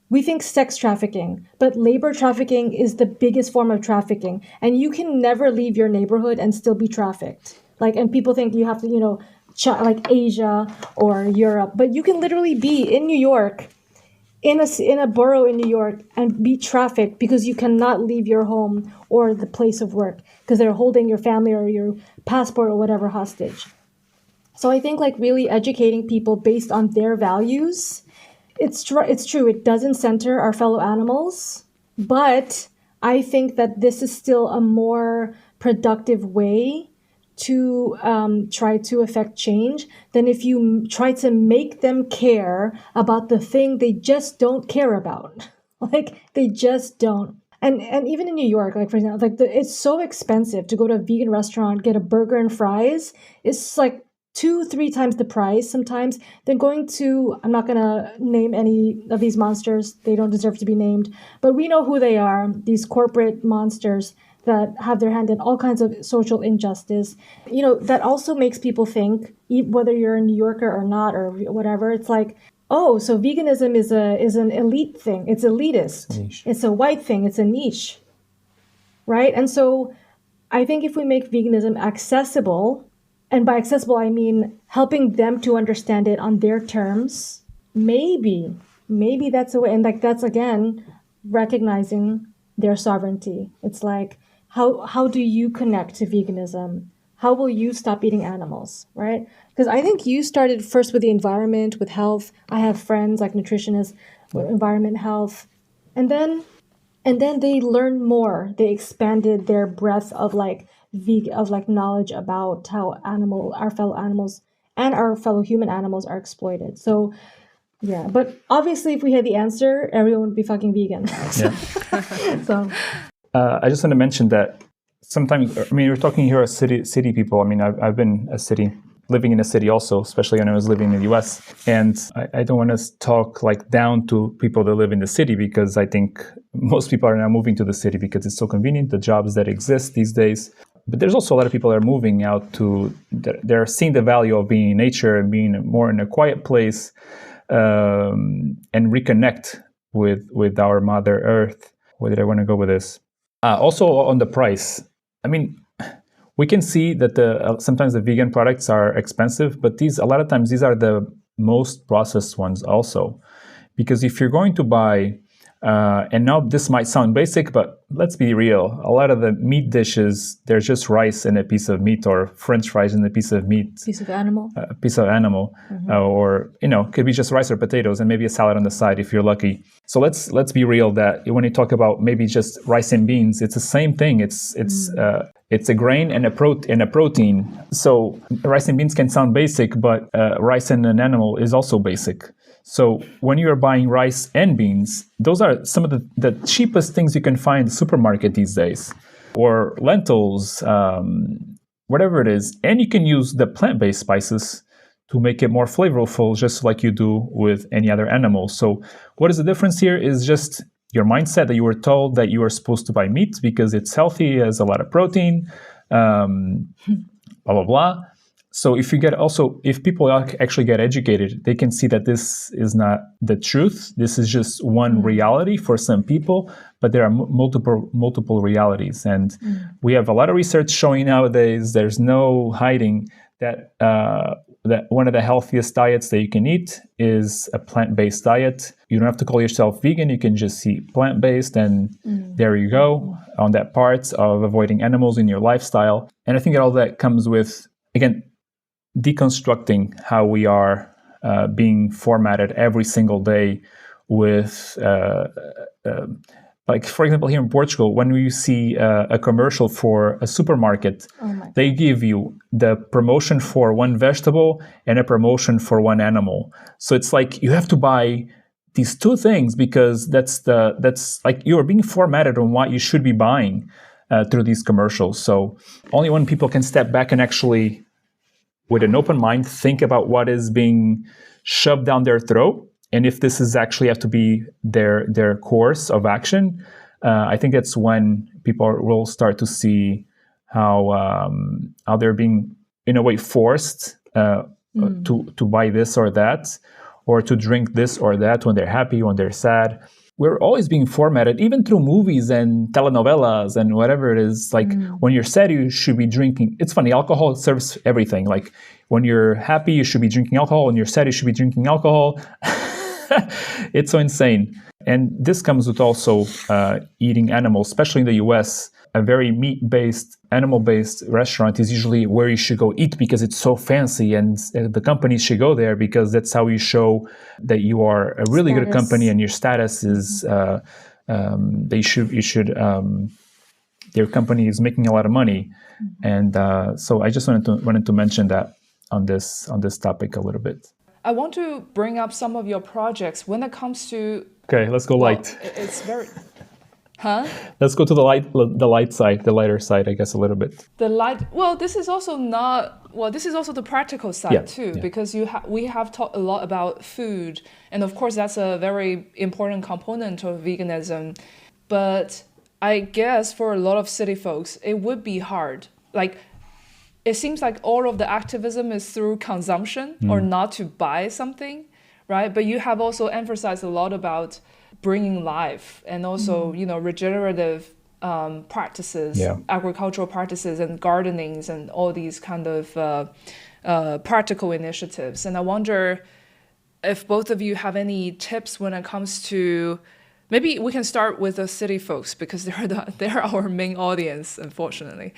C: we think sex trafficking, but labor trafficking is the biggest form of trafficking. And you can never leave your neighborhood and still be trafficked. Like, and people think you have to, like Asia or Europe, but you can literally be in New York, in a borough in New York, and be trafficked because you cannot leave your home or the place of work because they're holding your family or your passport or whatever hostage. So I think like really educating people based on their values, it's true, it doesn't center our fellow animals, but I think that this is still a more productive way to try to affect change than if you try to make them care about the thing they just don't care about. Like, they just don't. And even in New York, like, for example, like it's so expensive to go to a vegan restaurant, get a burger and fries. It's like 2-3 times the price sometimes than going to, I'm not going to name any of these monsters. They don't deserve to be named. But we know who they are, these corporate monsters that have their hand in all kinds of social injustice. That also makes people think, whether you're a New Yorker or not or whatever, it's like, oh, so veganism is an elite thing. It's elitist.
B: Niche.
C: It's a white thing. It's a niche, right? And so I think if we make veganism accessible, and by accessible, I mean helping them to understand it on their terms, maybe that's a way. And like, that's again, recognizing their sovereignty. It's like, how do you connect to veganism? How will you stop eating animals, right? Because I think you started first with the environment, with health. I have friends like nutritionists with environment, health. And then they learned more. They expanded their breadth of knowledge about how our fellow animals and our fellow human animals are exploited. So yeah, but obviously if we had the answer, everyone would be fucking vegan.
B: Yeah.
C: So
B: I just want to mention that sometimes, we're talking here as city people. I've been living in a city also, especially when I was living in the US. And I don't want to talk like down to people that live in the city, because I think most people are now moving to the city because it's so convenient, the jobs that exist these days. But there's also a lot of people that are moving out they're seeing the value of being in nature and being more in a quiet place, and reconnect with our Mother Earth. Where did I want to go with this? Also on the price. We can see that sometimes the vegan products are expensive, but a lot of times these are the most processed ones also. Because if you're going to buy, and now this might sound basic, but let's be real, a lot of the meat dishes, there's just rice and a piece of meat, or French fries and a piece of meat.
C: Piece of animal.
B: Mm-hmm. Or could be just rice or potatoes and maybe a salad on the side if you're lucky. So let's be real that when you talk about maybe just rice and beans, it's the same thing. It's a grain and a protein. So rice and beans can sound basic, but rice and an animal is also basic. So when you're buying rice and beans, those are some of the cheapest things you can find in the supermarket these days, or lentils, whatever it is. And you can use the plant-based spices to make it more flavorful, just like you do with any other animal. So what is the difference here is just your mindset that you were told that you are supposed to buy meat because it's healthy, has a lot of protein, blah, blah, blah. So if people actually get educated, they can see that this is not the truth. This is just one reality for some people, but there are multiple realities. And we have a lot of research showing nowadays, there's no hiding that that one of the healthiest diets that you can eat is a plant-based diet. You don't have to call yourself vegan. You can just eat plant-based, and there you go on that part of avoiding animals in your lifestyle. And I think all that comes with, again, deconstructing how we are being formatted every single day with, like, for example, here in Portugal, when we see a commercial for a supermarket, they give you the promotion for one vegetable and a promotion for one animal. So it's like you have to buy these two things because that's like you are being formatted on what you should be buying through these commercials. So only when people can step back and actually, with an open mind, think about what is being shoved down their throat, and if this is actually have to be their course of action, I think that's when people will start to see how they're being, in a way, forced to buy this or that, or to drink this or that when they're happy, when they're sad. We're always being formatted, even through movies and telenovelas and whatever it is. Like when you're sad, you should be drinking. It's funny, alcohol serves everything. Like when you're happy, you should be drinking alcohol. When you're sad, you should be drinking alcohol. It's so insane. And this comes with also eating animals, especially in the US. A very meat-based, animal-based restaurant is usually where you should go eat because it's so fancy, and the companies should go there because that's how you show that you are a really good company, and your status is their company is making a lot of money. And so I just wanted to mention that on this topic a little bit.
A: I want to bring up some of your projects when it comes to.
B: Okay, let's go light.
A: It's very.
B: Let's go to the light side, the lighter side, I guess, a little bit.
A: The light. Well, this is also this is also the practical side too, because we have talked a lot about food, and of course that's a very important component of veganism. But I guess for a lot of city folks, it would be hard. Like, it seems like all of the activism is through consumption or not to buy something, right? But you have also emphasized a lot about bringing life and also, regenerative practices, agricultural practices and gardenings and all these kind of practical initiatives. And I wonder if both of you have any tips when it comes to, maybe we can start with the city folks because they're our main audience, unfortunately.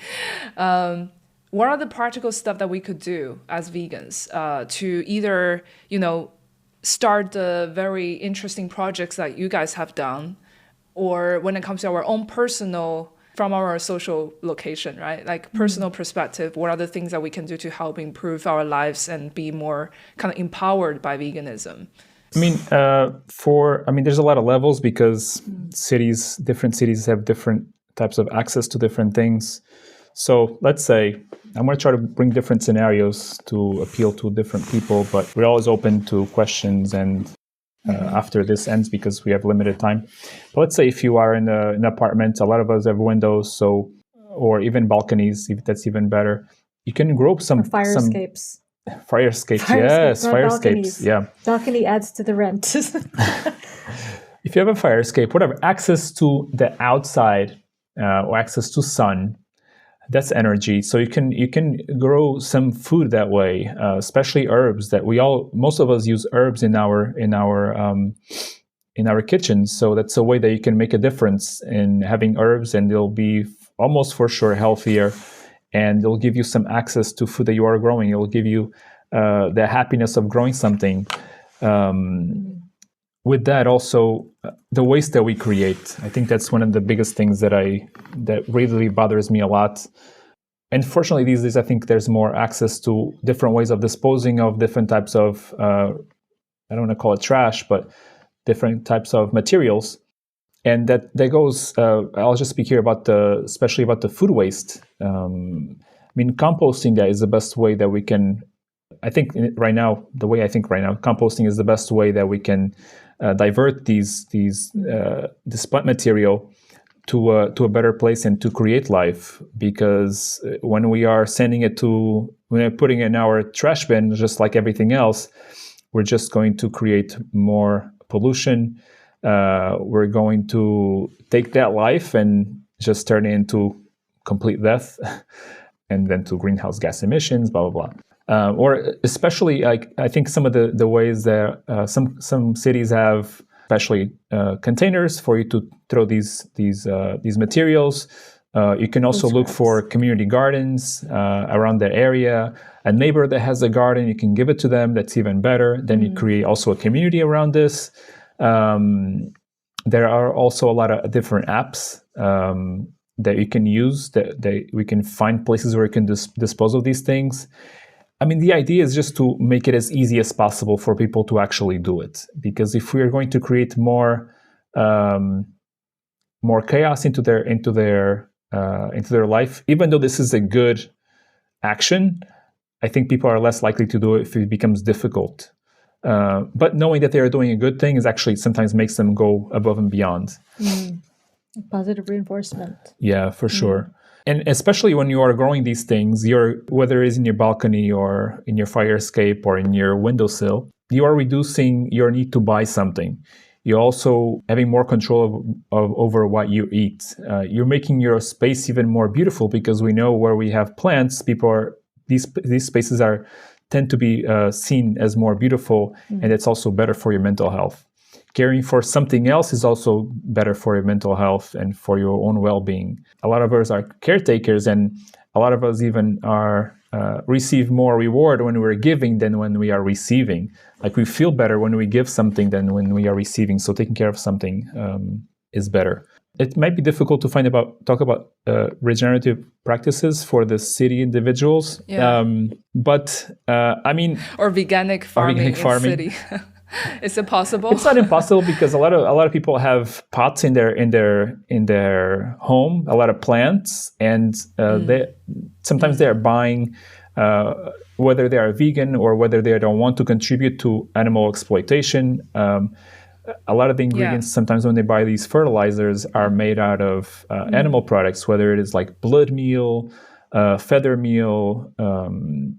A: What are the practical stuff that we could do as vegans to either, start the very interesting projects that you guys have done, or when it comes to our own personal, from our social location, right? Like personal perspective, what are the things that we can do to help improve our lives and be more kind of empowered by veganism?
B: There's a lot of levels because different cities have different types of access to different things. So let's say I'm going to try to bring different scenarios to appeal to different people, but we're always open to questions and after this ends because we have limited time. But let's say if you are in an apartment, a lot of us have windows, or even balconies, if that's even better. You can grow some
C: fire escapes.
B: Fire escapes, yes, fire escapes, yeah.
C: Balcony adds to the rent.
B: If you have a fire escape, whatever, access to the outside or access to sun, that's energy. So you can grow some food that way, especially herbs that most of us use herbs in our kitchens. So that's a way that you can make a difference in having herbs, and they'll be almost for sure healthier, and they'll give you some access to food that you are growing. It'll give you the happiness of growing something. With that, also the waste that we create. I think that's one of the biggest things that really bothers me a lot. And fortunately, these days, I think there's more access to different ways of disposing of different types of I don't want to call it trash, but different types of materials. And that goes, I'll just speak here about especially about the food waste. Composting that is the best way that we can, composting is the best way that we can divert this plant material to a better place and to create life. Because when we are when we're putting it in our trash bin, just like everything else, we're just going to create more pollution. We're going to take that life and just turn it into complete death, and then to greenhouse gas emissions, blah, blah, blah. Or especially, I think some of the ways that some cities have, especially containers for you to throw these materials. You can also look for community gardens around the area. A neighbor that has a garden, you can give it to them. That's even better. Then you create also a community around this. There are also a lot of different apps that you can use. That we can find places where you can dispose of these things. The idea is just to make it as easy as possible for people to actually do it. Because if we are going to create more chaos into their life, even though this is a good action, I think people are less likely to do it if it becomes difficult. But knowing that they are doing a good thing is actually sometimes makes them go above and beyond.
C: Positive reinforcement.
B: Yeah, for sure. And especially when you are growing these things, whether it is in your balcony or in your fire escape or in your windowsill, you are reducing your need to buy something. You're also having more control over what you eat. You're making your space even more beautiful, because we know where we have plants, these spaces tend to be seen as more beautiful, and it's also better for your mental health. Caring for something else is also better for your mental health and for your own well-being. A lot of us are caretakers, and a lot of us even receive more reward when we're giving than when we are receiving. Like, we feel better when we give something than when we are receiving. So taking care of something is better. It might be difficult to talk about regenerative practices for the city individuals.
A: Yeah.
B: But
A: or veganic farming in city. Is it possible?
B: It's not impossible, because a lot of people have pots in their home, a lot of plants, and sometimes they are buying, whether they are vegan or whether they don't want to contribute to animal exploitation. A lot of the ingredients, sometimes when they buy these fertilizers, are made out of animal products, whether it is like blood meal, feather meal,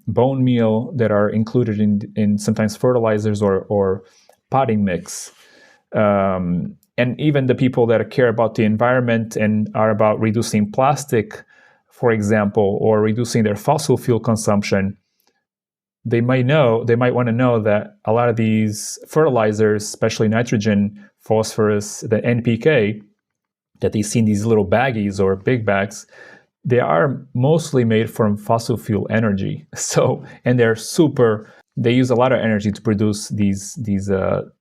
B: bone meal, that are included in sometimes fertilizers or potting mix. And even the people that care about the environment and are about reducing plastic, for example, or reducing their fossil fuel consumption, they might want to know that a lot of these fertilizers, especially nitrogen, phosphorus, the NPK, that they see in these little baggies or big bags, they are mostly made from fossil fuel energy. And they use a lot of energy to produce these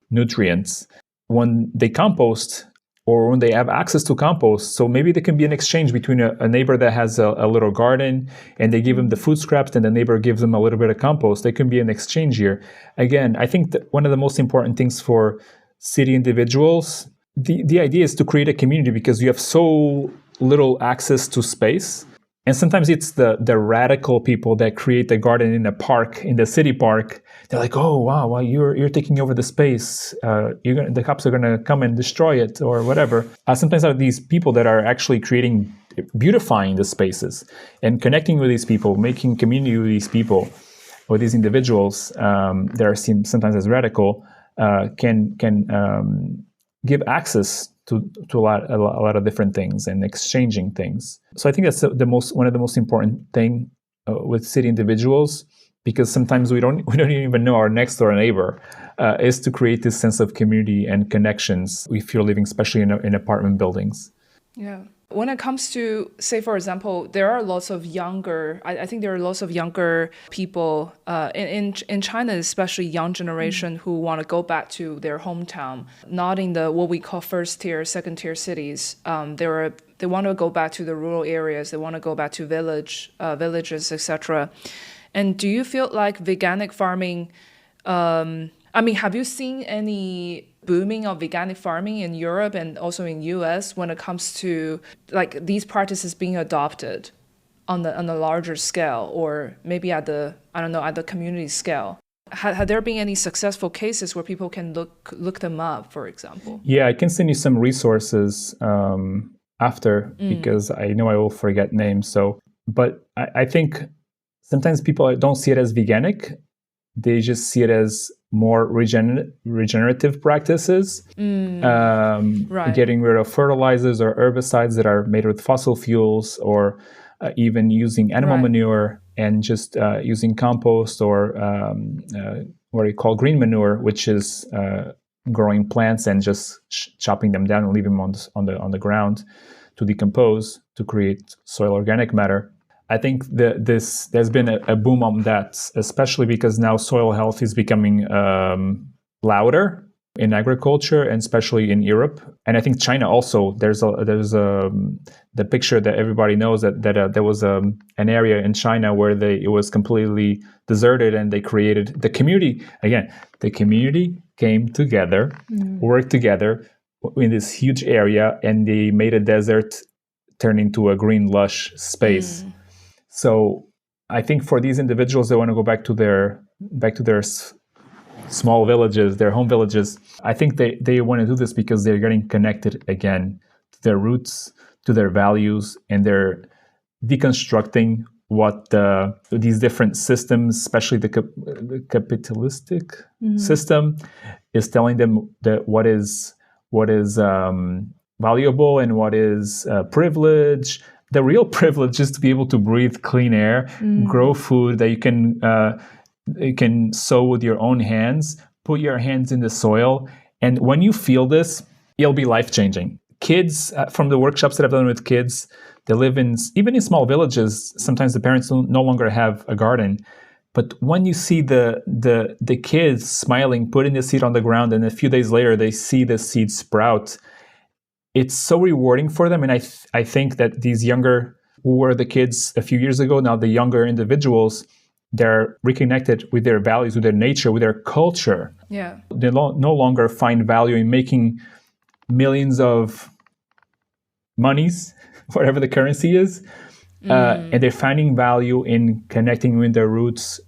B: nutrients. When they compost, or when they have access to compost, so maybe there can be an exchange between a neighbor that has a little garden, and they give him the food scraps, and the neighbor gives them a little bit of compost. There can be an exchange here. Again, I think that one of the most important things for city individuals, the idea is to create a community, because you have so little access to space. And sometimes it's the radical people that create the garden in a park, in the city park. They're like, oh, wow, you're taking over the space. The cops are going to come and destroy it, or whatever. Sometimes there are these people that are actually beautifying the spaces and connecting with these people, making community with these people, or these individuals that are seen sometimes as radical, can give access to a lot of different things and exchanging things. So I think that's one of the most important thing with city individuals, because sometimes we don't even know our next door neighbor, is to create this sense of community and connections if you're living, especially in apartment buildings.
A: Yeah. When it comes to, say, for example, there are lots of younger, I think there are lots of younger people in China, especially young generation, who want to go back to their hometown, not in the what we call first tier, second tier cities. They want to go back to the rural areas. They want to go back to villages, etc. And do you feel like veganic farming, I mean, have you seen any booming of organic farming in Europe and also in US when it comes to like these practices being adopted on the larger scale, or maybe at the, I don't know, at the community scale? Had there been any successful cases where people can look them up, for example?
B: Yeah, I can send you some resources after, because I know I will forget names. So, but I think sometimes people don't see it as veganic. They just see it as more regenerative practices, getting rid of fertilizers or herbicides that are made with fossil fuels, or even using animal manure, and just using compost or what you call green manure, which is growing plants and just chopping them down and leaving them on the ground to decompose to create soil organic matter. I think there's been a boom on that, especially because now soil health is becoming louder in agriculture, and especially in Europe. And I think China also, there's the picture that everybody knows that there was an area in China where it was completely deserted, and they created the community. Again, the community came together, worked together in this huge area, and they made a desert turn into a green, lush space. So I think for these individuals that want to go back to their small villages, their home villages, I think they want to do this because they're getting connected again to their roots, to their values, and they're deconstructing what these different systems, especially the capitalistic system, is telling them that what is valuable and what is privilege. The real privilege is to be able to breathe clean air, grow food that you can sow with your own hands, put your hands in the soil. And when you feel this, it'll be life-changing. Kids, from the workshops that I've done with kids, they live even in small villages. Sometimes the parents no longer have a garden. But when you see the kids smiling, putting the seed on the ground, and a few days later they see the seed sprout, it's so rewarding for them. And I think that these younger, who were the kids a few years ago, now the younger individuals, they're reconnected with their values, with their nature, with their culture.
A: Yeah.
B: They no longer find value in making millions of monies, whatever the currency is. And they're finding value in connecting with their roots,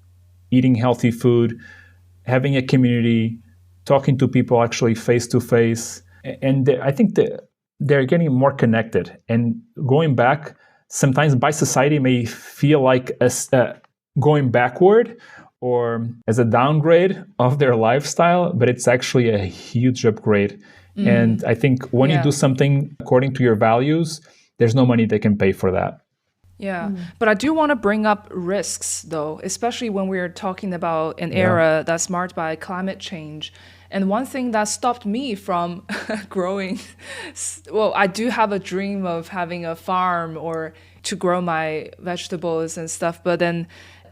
B: eating healthy food, having a community, talking to people actually face to face. And I think they're getting more connected. And going back, sometimes by society may feel like going backward or as a downgrade of their lifestyle, but it's actually a huge upgrade. And I think when you do something according to your values, there's no money that can pay for that.
A: Yeah, but I do want to bring up risks, though, especially when we're talking about an era that's marked by climate change. And one thing that stopped me from growing, well, I do have a dream of having a farm or to grow my vegetables and stuff, but then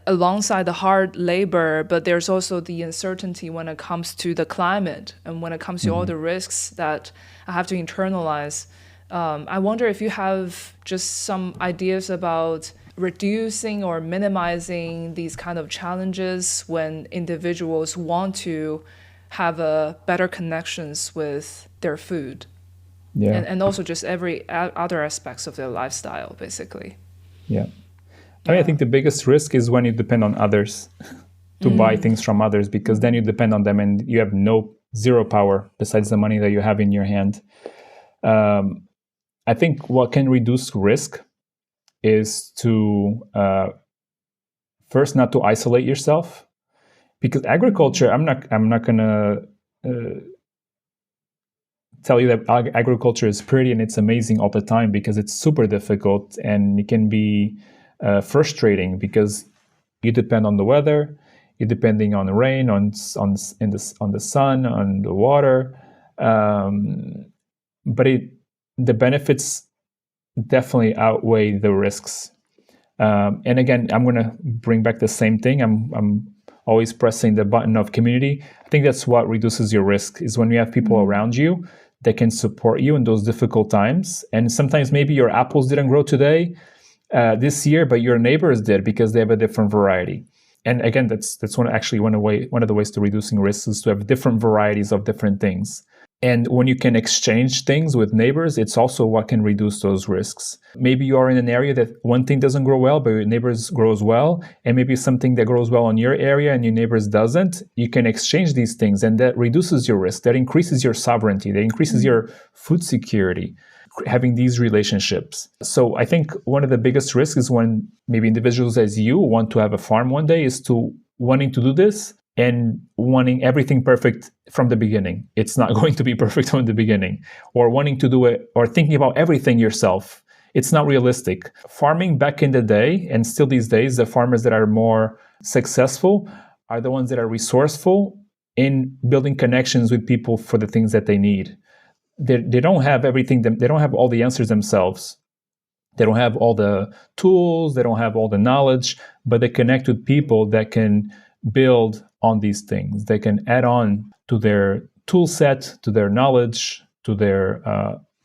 A: alongside the hard labor, but there's also the uncertainty when it comes to the climate and when it comes to all the risks that I have to internalize. I wonder if you have just some ideas about reducing or minimizing these kind of challenges when individuals want to have a better connections with their food. Yeah. And also just every other aspects of their lifestyle, basically.
B: Yeah. I mean, I think the biggest risk is when you depend on others to buy things from others, because then you depend on them and you have zero power besides the money that you have in your hand. I think what can reduce risk is to first not to isolate yourself, because agriculture, I'm not gonna tell you that agriculture is pretty and it's amazing all the time, because it's super difficult and it can be frustrating because you depend on the weather, you're depending on the rain, on the sun, on the water, but the benefits definitely outweigh the risks. And again, I'm going to bring back the same thing. I'm always pressing the button of community. I think that's what reduces your risk, is when you have people around you that can support you in those difficult times. And sometimes maybe your apples didn't grow this year, but your neighbors did because they have a different variety. And again, that's one of the ways to reducing risks is to have different varieties of different things. And when you can exchange things with neighbors, it's also what can reduce those risks. Maybe you are in an area that one thing doesn't grow well, but your neighbors grows well. And maybe something that grows well in your area and your neighbors doesn't. You can exchange these things, and that reduces your risk. That increases your sovereignty. That increases your food security, having these relationships. So I think one of the biggest risks is when maybe individuals as you want to have a farm one day is to wanting to do this and wanting everything perfect from the beginning. It's not going to be perfect from the beginning. Or wanting to do it, or thinking about everything yourself. It's not realistic. Farming back in the day, and still these days, the farmers that are more successful are the ones that are resourceful in building connections with people for the things that they need. They don't have everything, they don't have all the answers themselves. They don't have all the tools, they don't have all the knowledge, but they connect with people that can build on these things. They can add on to their tool set, to their knowledge, to their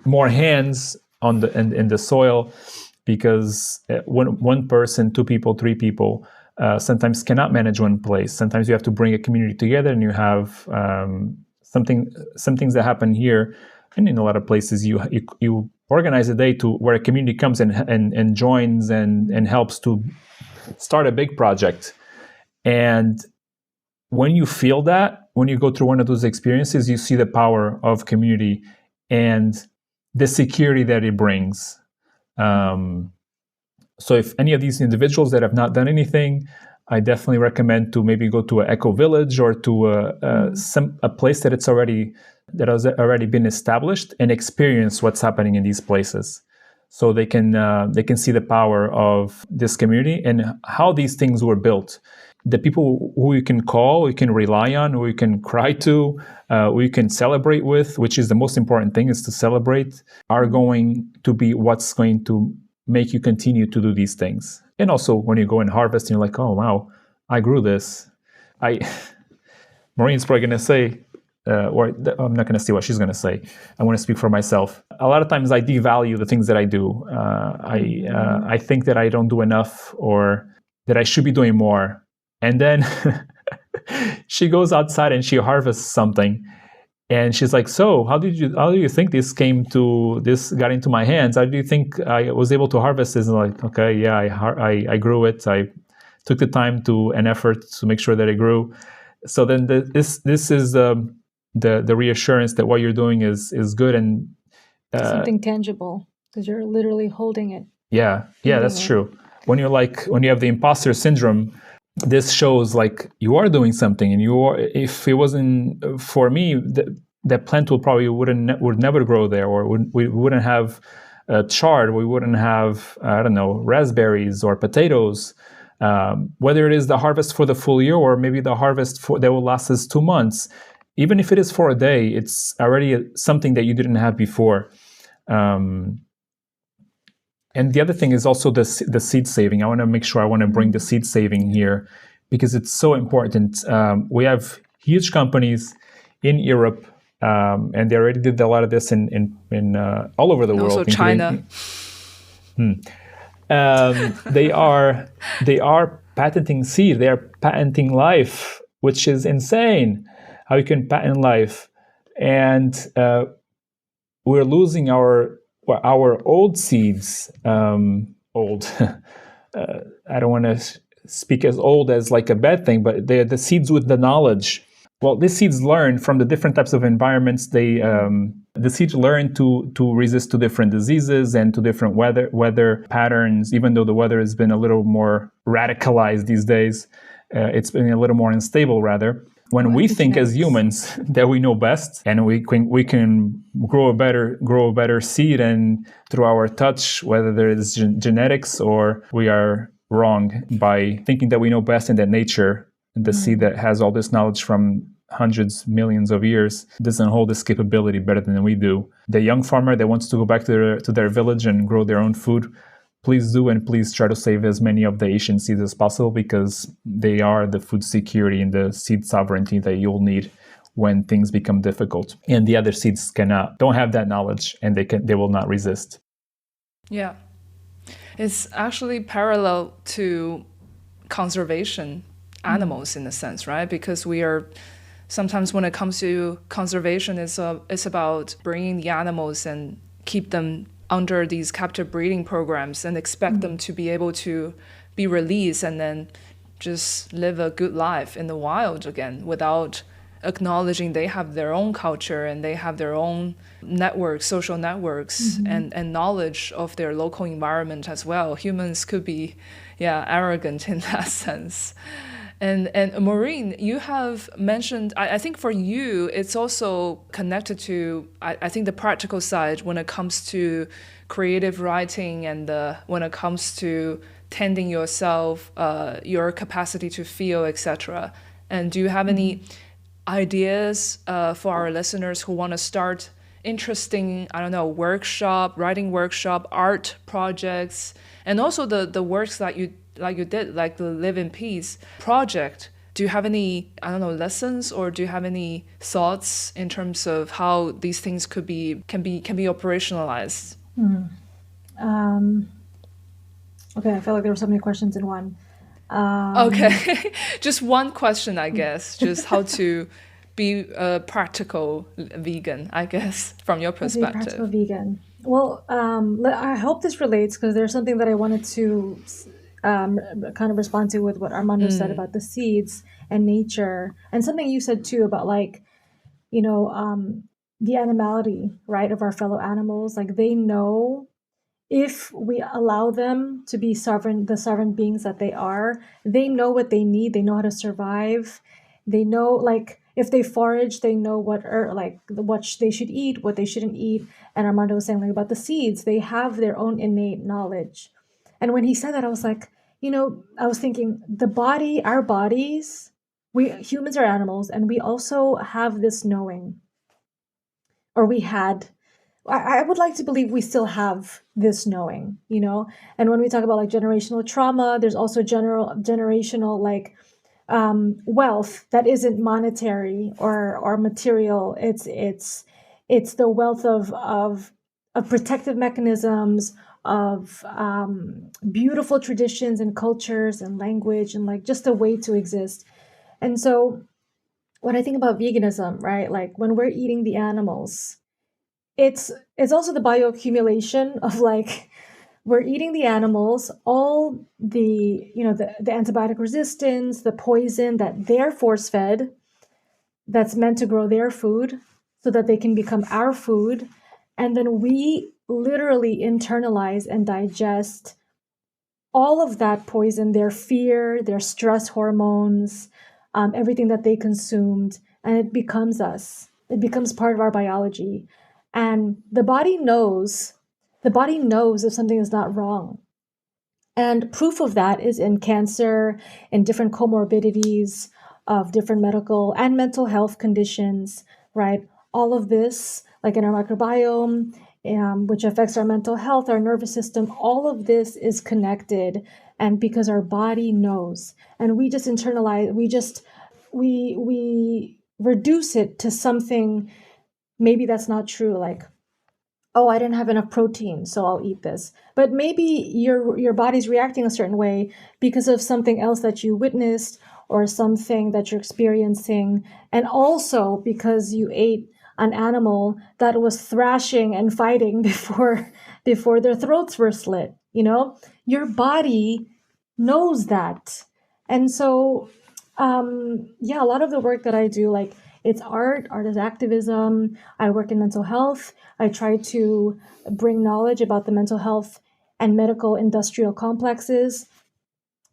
B: more hands on in the soil, because one person, two people, three people sometimes cannot manage one place. Sometimes you have to bring a community together, and you have some things that happen here, and in a lot of places you organize a day to where a community comes and joins and helps to start a big project. And when you feel that, when you go through one of those experiences, you see the power of community and the security that it brings. So if any of these individuals that have not done anything, I definitely recommend to maybe go to an eco village or to a place that has already been established and experience what's happening in these places. So they can see the power of this community and how these things were built. The people who you can call, you can rely on, who you can cry to, who you can celebrate with, which is the most important thing, is to celebrate, are going to be what's going to make you continue to do these things. And also when you go and harvest and you're like, oh, wow, I grew this. Maureen's probably going to say, or I'm not going to say what she's going to say. I want to speak for myself. A lot of times I devalue the things that I do. I think that I don't do enough or that I should be doing more. And then she goes outside and she harvests something, and she's like, "So, how do you think this got into my hands? How do you think I was able to harvest this?" And I'm like, okay, yeah, I grew it. I took the time and effort to make sure that it grew. So then this is the reassurance that what you're doing is good and
C: something tangible, because you're literally holding it.
B: Yeah, that's true. When you have the imposter syndrome, this shows like you are doing something, and if it wasn't for me, that plant would never grow there, or we wouldn't have chard, we wouldn't have raspberries or potatoes. Whether it is the harvest for the full year or maybe the harvest that will last us 2 months, even if it is for a day, it's already something that you didn't have before. And the other thing is also the seed saving. I want to bring the seed saving here because it's so important. We have huge companies in Europe, and they already did a lot of this in all over the world.
A: Also China.
B: They are patenting seed. They are patenting life, which is insane. How you can patent life, and we're losing our old seeds. Old. I don't want to speak as old as like a bad thing, but they're the seeds with the knowledge. Well, these seeds learn from the different types of environments. The seeds learn to resist to different diseases and to different weather patterns. Even though the weather has been a little more radicalized these days, it's been a little more unstable rather. When we think as humans that we know best and we can grow a better seed, and through our touch, whether there is genetics or we are wrong by thinking that we know best and that nature, the seed that has all this knowledge from hundreds, millions of years, doesn't hold this capability better than we do. The young farmer that wants to go back to their village and grow their own food, please do, and please try to save as many of the Asian seeds as possible, because they are the food security and the seed sovereignty that you'll need when things become difficult. And the other seeds don't have that knowledge, and they will not resist.
A: Yeah. It's actually parallel to conservation. animals in a sense, right? Because we are sometimes when it comes to conservation, it's about bringing the animals and keep them under these captive breeding programs and expect them to be able to be released and then just live a good life in the wild again without acknowledging they have their own culture and they have their own networks, social networks, and knowledge of their local environment as well. Humans could be, arrogant in that sense. And Maureen, you have mentioned, I think for you, it's also connected to, I think, the practical side when it comes to creative writing and when it comes to tending yourself, your capacity to feel, etc. And do you have any ideas for our listeners who want to start interesting, writing workshop, art projects, and also the works that you did, like the Live in Peace project? Do you have any, lessons, or do you have any thoughts in terms of how these things can be operationalized?
C: Okay, I feel like there were so many questions in one.
A: Okay, just one question, I guess, just how to be a practical vegan, I guess, from your perspective.
C: Practical vegan. Well, I hope this relates, because there's something that I wanted to kind of respond to with what Armando said about the seeds and nature, and something you said too about the animality, right, of our fellow animals. Like, they know, if we allow them to be the sovereign beings that they are, they know what they need. They know how to survive. They know, like, if they forage, they know what they should eat, what they shouldn't eat. And Armando was saying, like, about the seeds, they have their own innate knowledge. And when he said that, I was like, I was thinking, our bodies, humans are animals, and we also have this knowing, or we had. I would like to believe we still have this knowing, And when we talk about, like, generational trauma, there's also generational, like, wealth that isn't monetary or material. It's the wealth of protective mechanisms, of beautiful traditions and cultures and language, and, like, just a way to exist. And so when I think about veganism, right, like, when we're eating the animals, it's also the bioaccumulation of, like, we're eating the animals, all the antibiotic resistance, the poison that they're force-fed, that's meant to grow their food so that they can become our food. And then we literally internalize and digest all of that poison, their fear, their stress hormones, everything that they consumed, and it becomes us. It becomes part of our biology. And the body knows if something is not wrong. And proof of that is in cancer and different comorbidities of different medical and mental health conditions, right? All of this, like in our microbiome, which affects our mental health, our nervous system, all of this is connected. And because our body knows, and we just internalize, we reduce it to something. Maybe that's not true. Like, oh, I didn't have enough protein, so I'll eat this. But maybe your body's reacting a certain way because of something else that you witnessed or something that you're experiencing. And also because you ate an animal that was thrashing and fighting before their throats were slit. Your body knows that. And so, a lot of the work that I do, like, it's art is activism. I work in mental health. I try to bring knowledge about the mental health and medical industrial complexes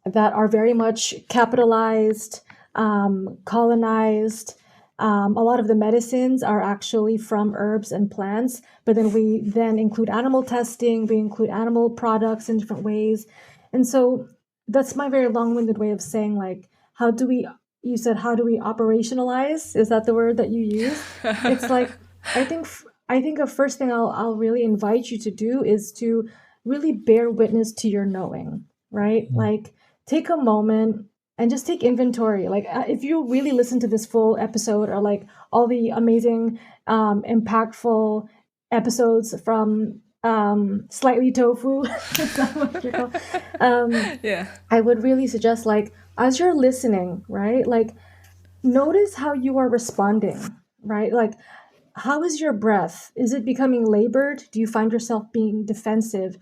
C: that are very much capitalized, colonized. A lot of the medicines are actually from herbs and plants, but then we include animal testing, we include animal products in different ways. And so that's my very long-winded way of saying, like, you said, how do we operationalize? Is that the word that you use? It's like, I think the first thing I'll really invite you to do is to really bear witness to your knowing, right? Like, take a moment and just take inventory. Like, if you really listen to this full episode, or like all the amazing, impactful episodes from slightly tofu. Is that what you call?
A: Yeah.
C: I would really suggest, like, as you're listening, right? Like, notice how you are responding, right? Like, how is your breath? Is it becoming labored? Do you find yourself being defensive?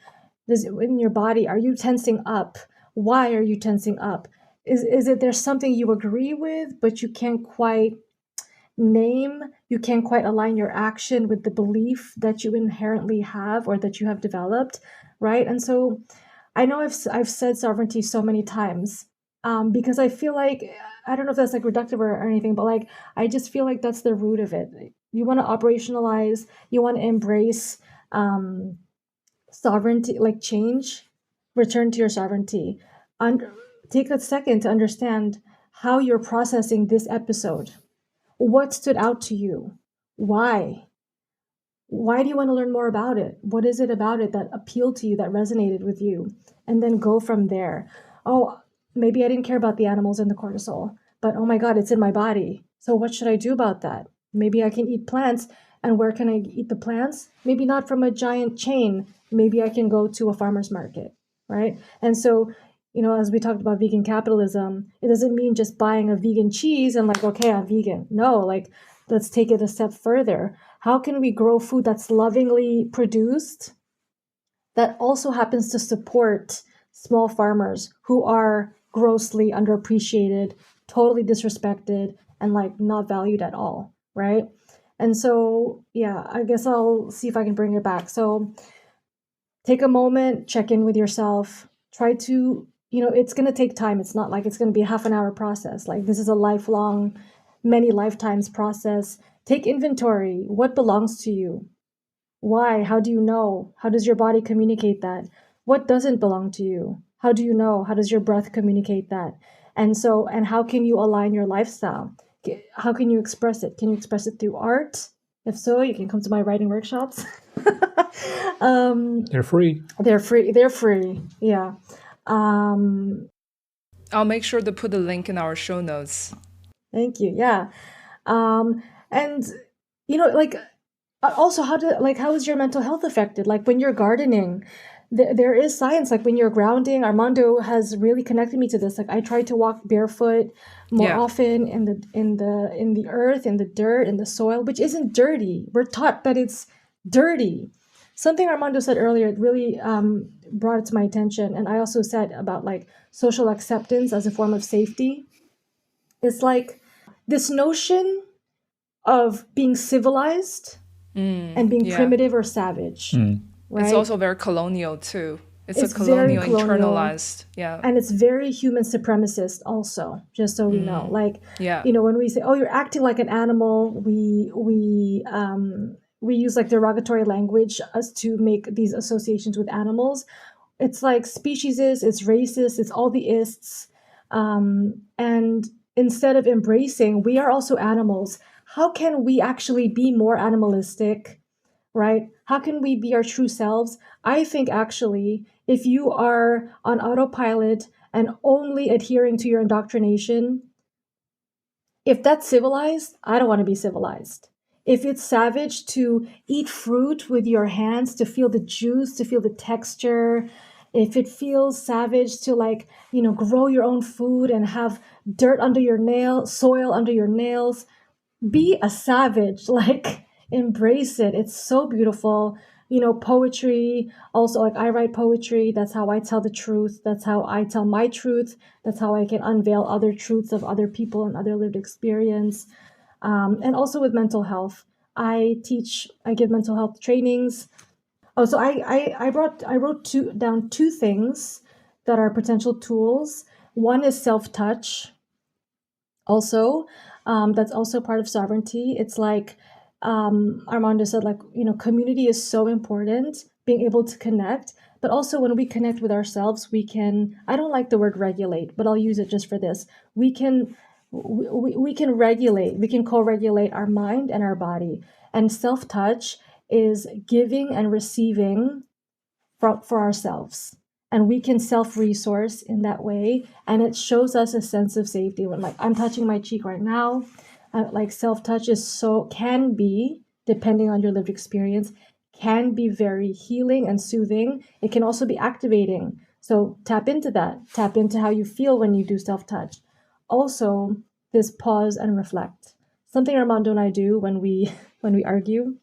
C: Does it in your body? Are you tensing up? Why are you tensing up? Is it there's something you agree with, but you can't quite name, you can't quite align your action with the belief that you inherently have or that you have developed, right? And so I know I've said sovereignty so many times because I feel like, I don't know if that's like reductive or anything, but like I just feel like that's the root of it. You want to operationalize, you want to embrace sovereignty, like change, return to your sovereignty. Take a second to understand how you're processing this episode. What stood out to you? Why? Why do you want to learn more about it? What is it about it that appealed to you, that resonated with you? And then go from there. Oh, maybe I didn't care about the animals and the cortisol, but oh my God, it's in my body. So what should I do about that? Maybe I can eat plants. And where can I eat the plants? Maybe not from a giant chain. Maybe I can go to a farmer's market, right? And so, as we talked about vegan capitalism, it doesn't mean just buying a vegan cheese and like, okay, I'm vegan. No, like, let's take it a step further. How can we grow food that's lovingly produced that also happens to support small farmers who are grossly underappreciated, totally disrespected, and like not valued at all, right? And so, yeah, I guess I'll see if I can bring it back. So take a moment, check in with yourself, try to, it's going to take time. It's not like it's going to be a half an hour process. Like this is a lifelong, many lifetimes process. Take inventory. What belongs to you? Why? How do you know? How does your body communicate that? What doesn't belong to you? How do you know? How does your breath communicate that? And how can you align your lifestyle? How can you express it? Can you express it through art? If so, you can come to my writing workshops.
B: They're free.
C: They're free. They're free. Yeah.
A: I'll make sure to put the link in our show notes.
C: Thank you. Yeah. And also how is your mental health affected? Like when you're gardening, there is science. Like when you're grounding, Armando has really connected me to this. Like I try to walk barefoot more often in the earth, in the dirt, in the soil, which isn't dirty. We're taught that it's dirty. Something Armando said earlier, it really brought it to my attention. And I also said about like social acceptance as a form of safety. It's like this notion of being civilized and being primitive or savage. Right?
A: It's also very colonial too. It's a colonial, internalized. Yeah.
C: And it's very human supremacist also, just so we know. Like, when we say, oh, you're acting like an animal, we use like derogatory language as to make these associations with animals. It's like speciesist, it's racist, it's all the ists. And instead of embracing, we are also animals. How can we actually be more animalistic, right? How can we be our true selves? I think actually, if you are on autopilot and only adhering to your indoctrination, if that's civilized, I don't want to be civilized. If it's savage to eat fruit with your hands, to feel the juice, to feel the texture, if it feels savage to grow your own food and have dirt under your nails, soil under your nails, be a savage, embrace it. It's so beautiful. Poetry, also I write poetry. That's how I tell the truth. That's how I tell my truth. That's how I can unveil other truths of other people and other lived experience. And also with mental health, I give mental health trainings. Oh, so I wrote down two things that are potential tools. One is self-touch. Also, that's also part of sovereignty. It's like Armando said, community is so important, being able to connect. But also when we connect with ourselves, we can, I don't like the word regulate, but I'll use it just for this. We can regulate, we can co-regulate our mind and our body. And self-touch is giving and receiving for ourselves. And we can self-resource in that way. And it shows us a sense of safety. When I'm touching my cheek right now, self-touch can be, depending on your lived experience, can be very healing and soothing. It can also be activating. So tap into that. Tap into how you feel when you do self-touch. Also, this pause and reflect. Something Armando and I do when we argue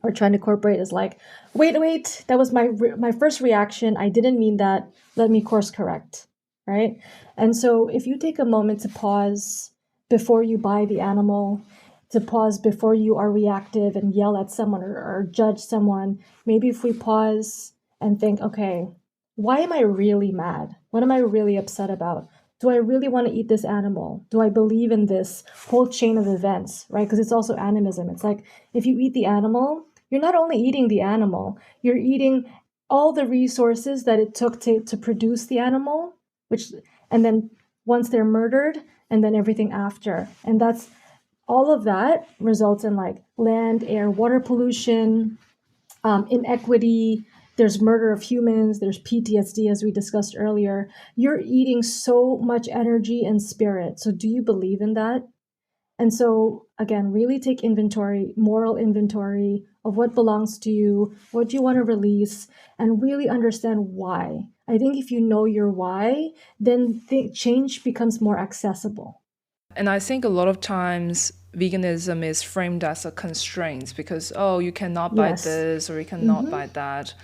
C: or trying to incorporate is like, wait, that was my first reaction. I didn't mean that. Let me course correct, right? And so if you take a moment to pause before you buy the animal, to pause before you are reactive and yell at someone or judge someone, maybe if we pause and think, okay, why am I really mad? What am I really upset about? Do I really want to eat this animal? Do I believe in this whole chain of events, right? Because it's also animism. It's like, if you eat the animal, you're not only eating the animal, you're eating all the resources that it took to produce the animal, and then once they're murdered, and then everything after. And that's all of that results in like land, air, water pollution, inequity. There's murder of humans. There's PTSD, as we discussed earlier. You're eating so much energy and spirit. So do you believe in that? And so, again, really take inventory, moral inventory of what belongs to you, what you want to release, and really understand why. I think if you know your why, then change becomes more accessible.
A: And I think a lot of times veganism is framed as a constraint because, you cannot buy this or you cannot buy that.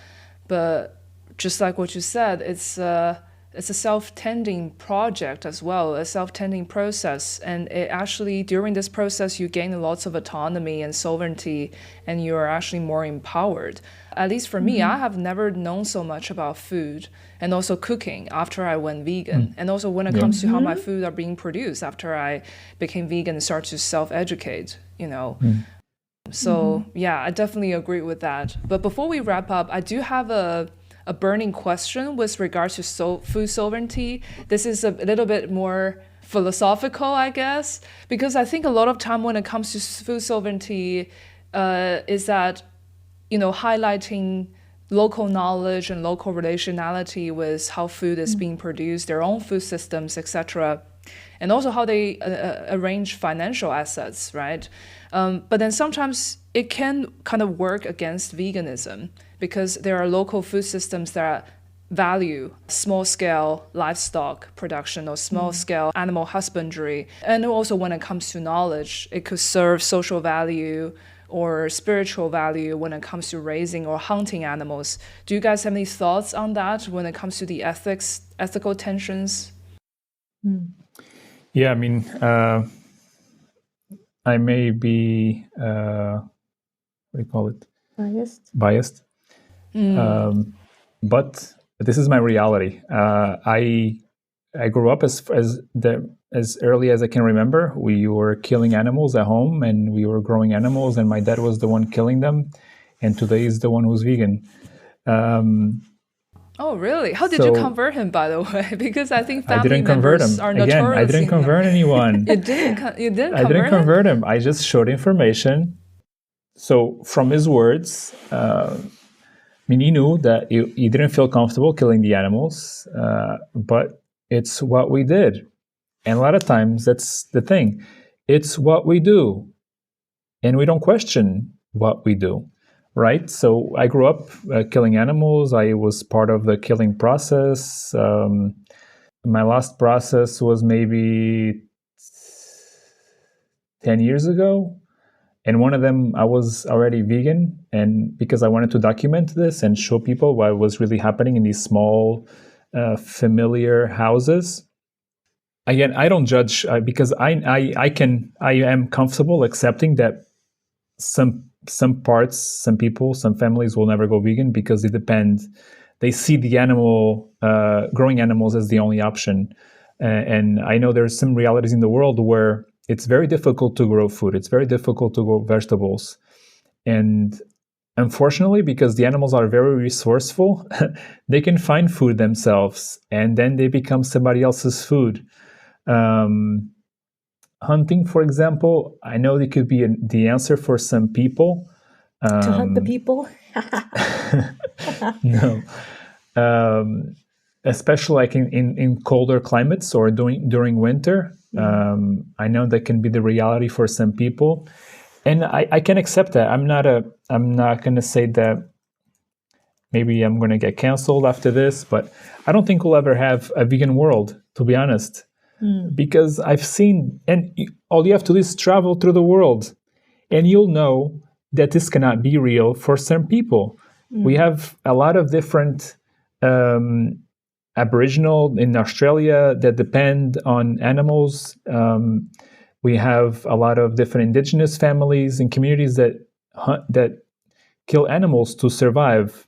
A: But just like what you said, it's a self-tending project as well, a self-tending process. And it actually, during this process, you gain lots of autonomy and sovereignty, and you are actually more empowered. At least for me, I have never known so much about food and also cooking after I went vegan. And also when it comes to how my food are being produced after I became vegan and start to self-educate, So yeah, I definitely agree with that. But before we wrap up, I do have a burning question with regards to food sovereignty. This is a little bit more philosophical, I guess, because I think a lot of time when it comes to food sovereignty is that, highlighting local knowledge and local relationality with how food is being produced, their own food systems, etc., and also how they arrange financial assets, right? But then sometimes it can kind of work against veganism because there are local food systems that value small-scale livestock production or small-scale animal husbandry. And also when it comes to knowledge, it could serve social value or spiritual value when it comes to raising or hunting animals. Do you guys have any thoughts on that when it comes to the ethical tensions?
B: Yeah, I mean, I may be, what do you call it? Biased. But this is my reality. I grew up as early as I can remember. We were killing animals at home, and we were growing animals, and my dad was the one killing them, and today is the one who's vegan.
A: Oh, really? How did you convert him, by the way? Because I think family
B: members
A: are notorious.
B: Again, I didn't convert anyone.
A: You didn't
B: I didn't convert him. I just showed information. So from his words, he knew that he didn't feel comfortable killing the animals, but it's what we did. And a lot of times, that's the thing. It's what we do. And we don't question what we do. Right? So I grew up killing animals. I was part of the killing process. My last process was maybe 10 years ago. And one of them, I was already vegan. And because I wanted to document this and show people what was really happening in these small, familiar houses. Again, I don't judge because I am comfortable accepting that some parts, some people, some families will never go vegan because it depends. They see the animal, growing animals as the only option. And I know there's some realities in the world where it's very difficult to grow food. It's very difficult to grow vegetables. And unfortunately, because the animals are very resourceful, they can find food themselves, and then they become somebody else's food. Hunting, for example, I know it could be the answer for some people.
C: To hunt the people?
B: No. Especially like in colder climates or during winter. I know that can be the reality for some people. And I can accept that. I'm not going to say that maybe I'm going to get canceled after this, but I don't think we'll ever have a vegan world, to be honest. Because I've seen, and all you have to do is travel through the world, and you'll know that this cannot be real for some people. We have a lot of different Aboriginal in Australia that depend on animals. We have a lot of different indigenous families and communities that kill animals to survive.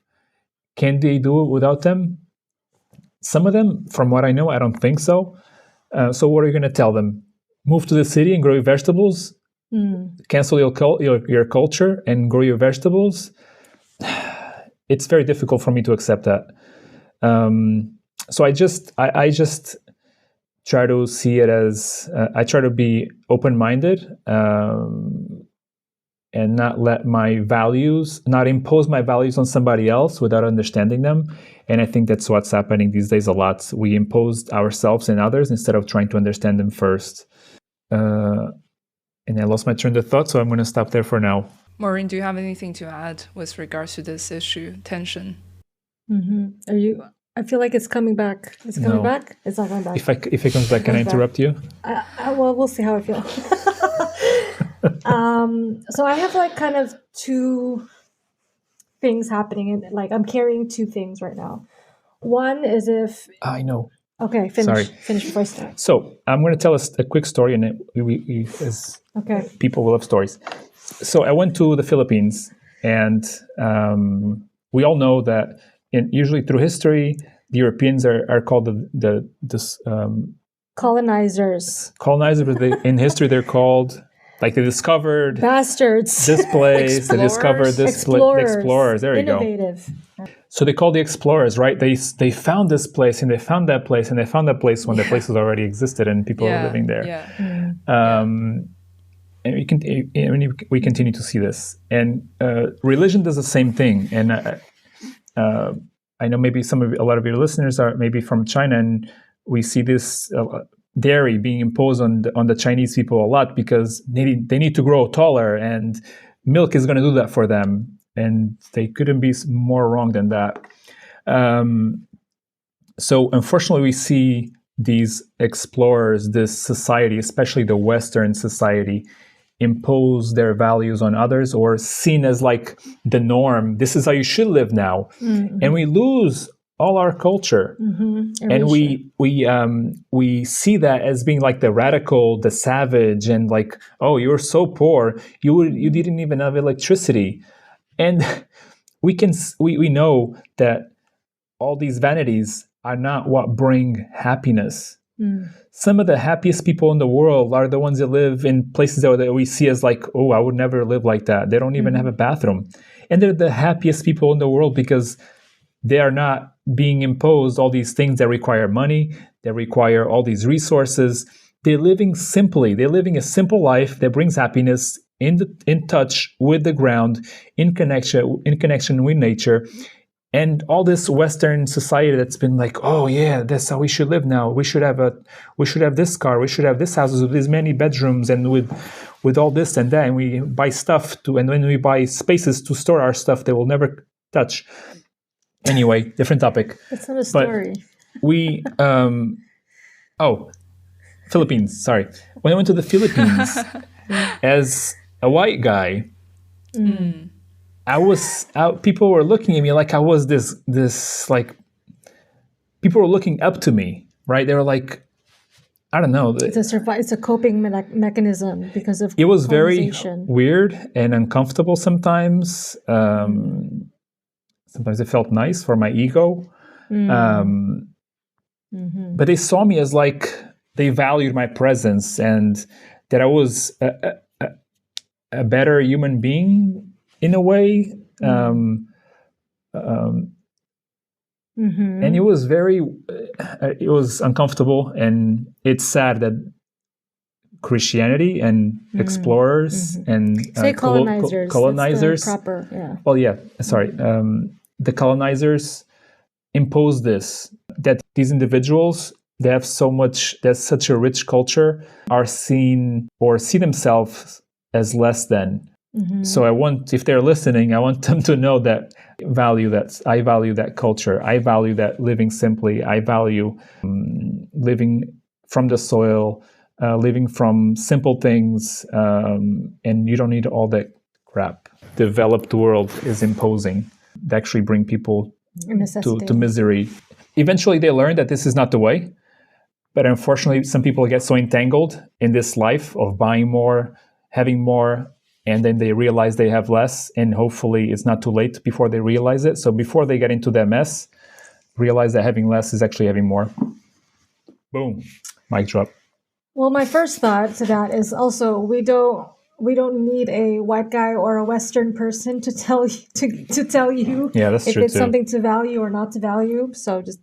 B: Can they do it without them? Some of them, from what I know, I don't think so. So what are you going to tell them? Move to the city and grow your vegetables? Cancel your culture and grow your vegetables? It's very difficult for me to accept that. So I just try to see it as, I try to be open-minded and not let not impose my values on somebody else without understanding them. And I think that's what's happening these days a lot. We imposed ourselves and others instead of trying to understand them first. And I lost my train of thought, so I'm going to stop there for now.
A: Maureen, do you have anything to add with regards to this issue, tension?
C: I feel like it's coming back. It's coming back? It's not coming back.
B: If it comes back, can I interrupt you?
C: Well, we'll see how I feel. So I have like kind of two things happening, and like I'm carrying two things right now. One is if
B: I know.
C: Okay, finish before I start.
B: So I'm going to tell us a quick story, and we as people will have stories. So I went to the Philippines, and we all know that usually through history, the Europeans are called
C: colonizers.
B: Colonizers, but in history they're called, like, they discovered
C: bastards.
B: This place, they discovered this explorers. There you
C: Innovative.
B: go. So they call the explorers, right? They found this place, and they found that place, and they found that place when the places already existed and people were living there. And we continue to see this, and religion does the same thing. And I know maybe a lot of your listeners are maybe from China, and we see this dairy being imposed on the Chinese people a lot because they need to grow taller, and milk is going to do that for them. And they couldn't be more wrong than that. So unfortunately, we see these explorers, this society, especially the Western society, impose their values on others, or seen as like the norm. This is how you should live now. And we lose all our culture. And we see that as being like the radical, the savage, and like, oh, you're so poor, you didn't even have electricity. And we know that all these vanities are not what bring happiness. Some of the happiest people in the world are the ones that live in places that we see as like, oh, I would never live like that. They don't even have a bathroom. And they're the happiest people in the world because they are not being imposed all these things that require money, that require all these resources. They're living simply. They're living a simple life that brings happiness, in touch with the ground, in connection with nature. And all this Western society that's been like, oh yeah, that's how we should live now. We should have this car. We should have this house with these many bedrooms, and with all this and that. And we buy stuff and when we buy spaces to store our stuff, they will never touch. Anyway, different topic.
C: That's not a story.
B: But Philippines. Sorry, when I went to the Philippines as a white guy. People were looking at me like I was this like, people were looking up to me, right? They were like, I don't know.
C: It's a coping mechanism because of
B: it was very weird and uncomfortable sometimes. Sometimes it felt nice for my ego. But they saw me as like, they valued my presence and that I was a better human being in a way. And it was it was uncomfortable, and it's sad that Christianity and explorers and colonizers.
C: Proper, yeah.
B: Well, yeah, sorry. The colonizers imposed this, that these individuals, they have such a rich culture, are seen or see themselves as less than. So I want, if they're listening, I want them to know that I value that culture. I value that living simply. I value living from the soil, living from simple things, and you don't need all that crap the developed world is imposing that actually bring people to misery. Eventually they learn that this is not the way, but unfortunately some people get so entangled in this life of buying more, having more, and then they realize they have less, and hopefully it's not too late before they realize it. So before they get into that mess, realize that having less is actually having more. Boom. Mic drop.
C: Well, my first thought to that is also we don't need a white guy or a Western person to tell you
B: Yeah, that's
C: if
B: true
C: it's
B: too.
C: something to value or not to value. So just